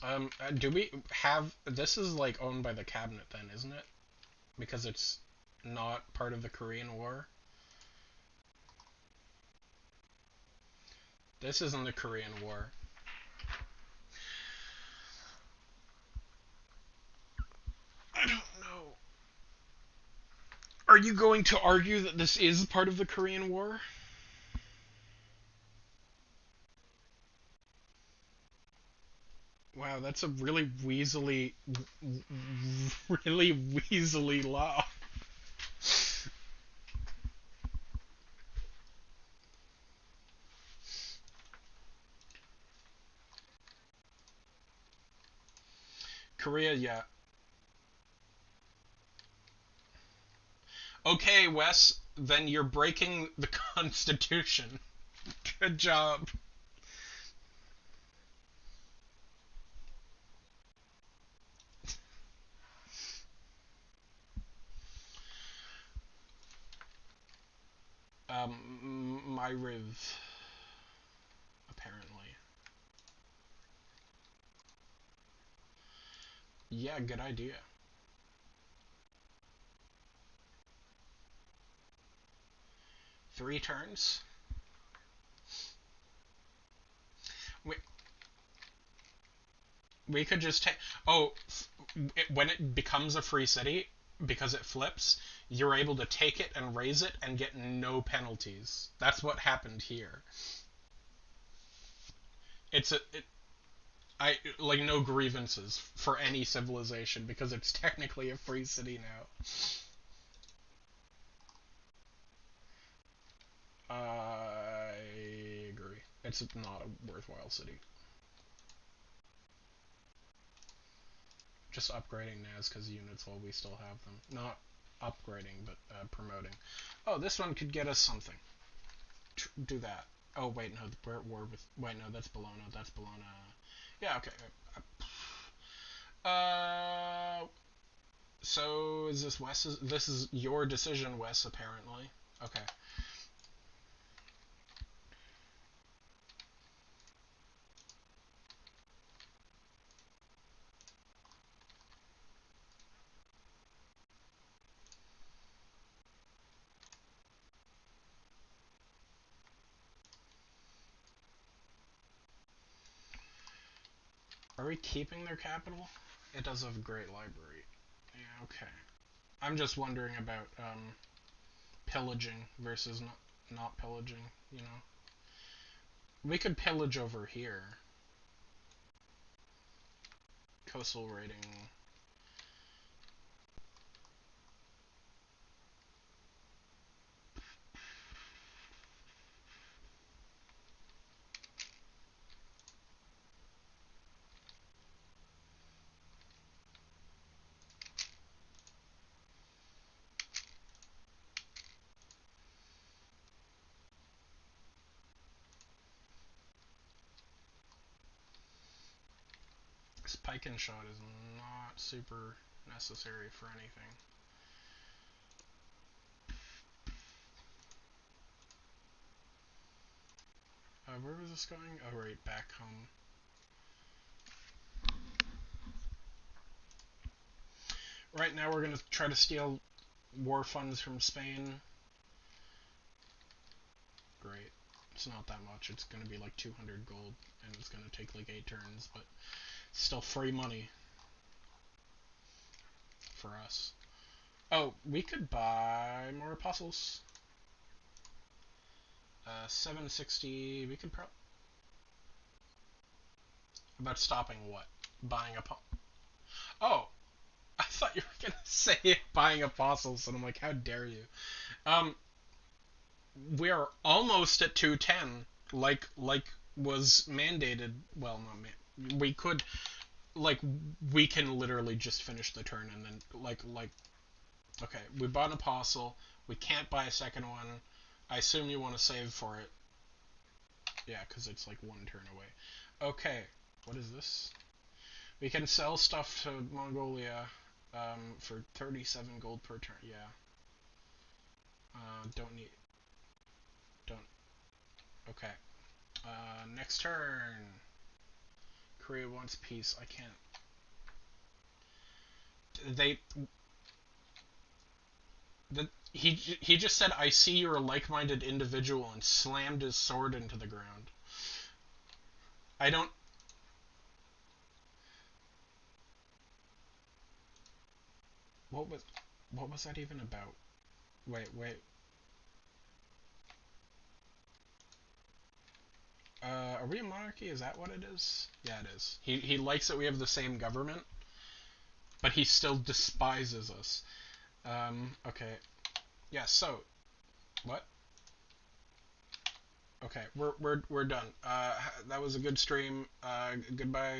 Um, do we have this is like owned by the cabinet then, isn't it? Because it's not part of the Korean War. This isn't the Korean War. I don't know. Are you going to argue that this is part of the Korean War? Wow, that's a really weaselly law. Korea, yeah. Okay, Wes, then you're breaking the Constitution. Good job. My Riv, apparently. Yeah, good idea. 3 turns. We, we could just take. Oh, when it becomes a free city, because it flips, you're able to take it and raise it and get no penalties. That's what happened here. It's I like no grievances for any civilization because it's technically a free city now. I agree. It's not a worthwhile city. Just upgrading NAS because units while we still have them. Not upgrading, but promoting. Oh, this one could get us something. Do that. Oh wait, no, we're at war with. Wait, no, that's Bologna. That's Bologna. Yeah, okay. Uh, so is this Wes? This is your decision, Wes. Apparently. Okay. Are we keeping their capital? It does have a great library. Yeah. Okay. I'm just wondering about pillaging versus not pillaging. You know, we could pillage over here. Coastal rating. Because pike and shot is not super necessary for anything. Where was this going? Oh, right, back home. Right now we're going to try to steal war funds from Spain. Great. It's not that much. It's going to be like 200 gold, and it's going to take like 8 turns, but still free money for us. Oh, we could buy more apostles. 760. We could probably. About stopping what? Buying a. Oh, I thought you were gonna say buying apostles, and I'm like, how dare you? Um, we're almost at 210, like was mandated. Well, not we could like we can literally just finish the turn and then like okay, we bought an apostle. We can't buy a second one. I assume you want to save for it. Yeah, because it's like 1 turn away. Okay, what is this? We can sell stuff to Mongolia for 37 gold per turn. Yeah. Don't need. Don't. Okay. Next turn. Korea wants peace. I can't. They. He just said, "I see you're a like-minded individual," and slammed his sword into the ground. I don't. What was. What was that even about? Wait. Are we a monarchy? Is that what it is? Yeah, it is. He likes that we have the same government, but he still despises us. Okay. Yeah. So, what? Okay, we're done. That was a good stream. Goodbye.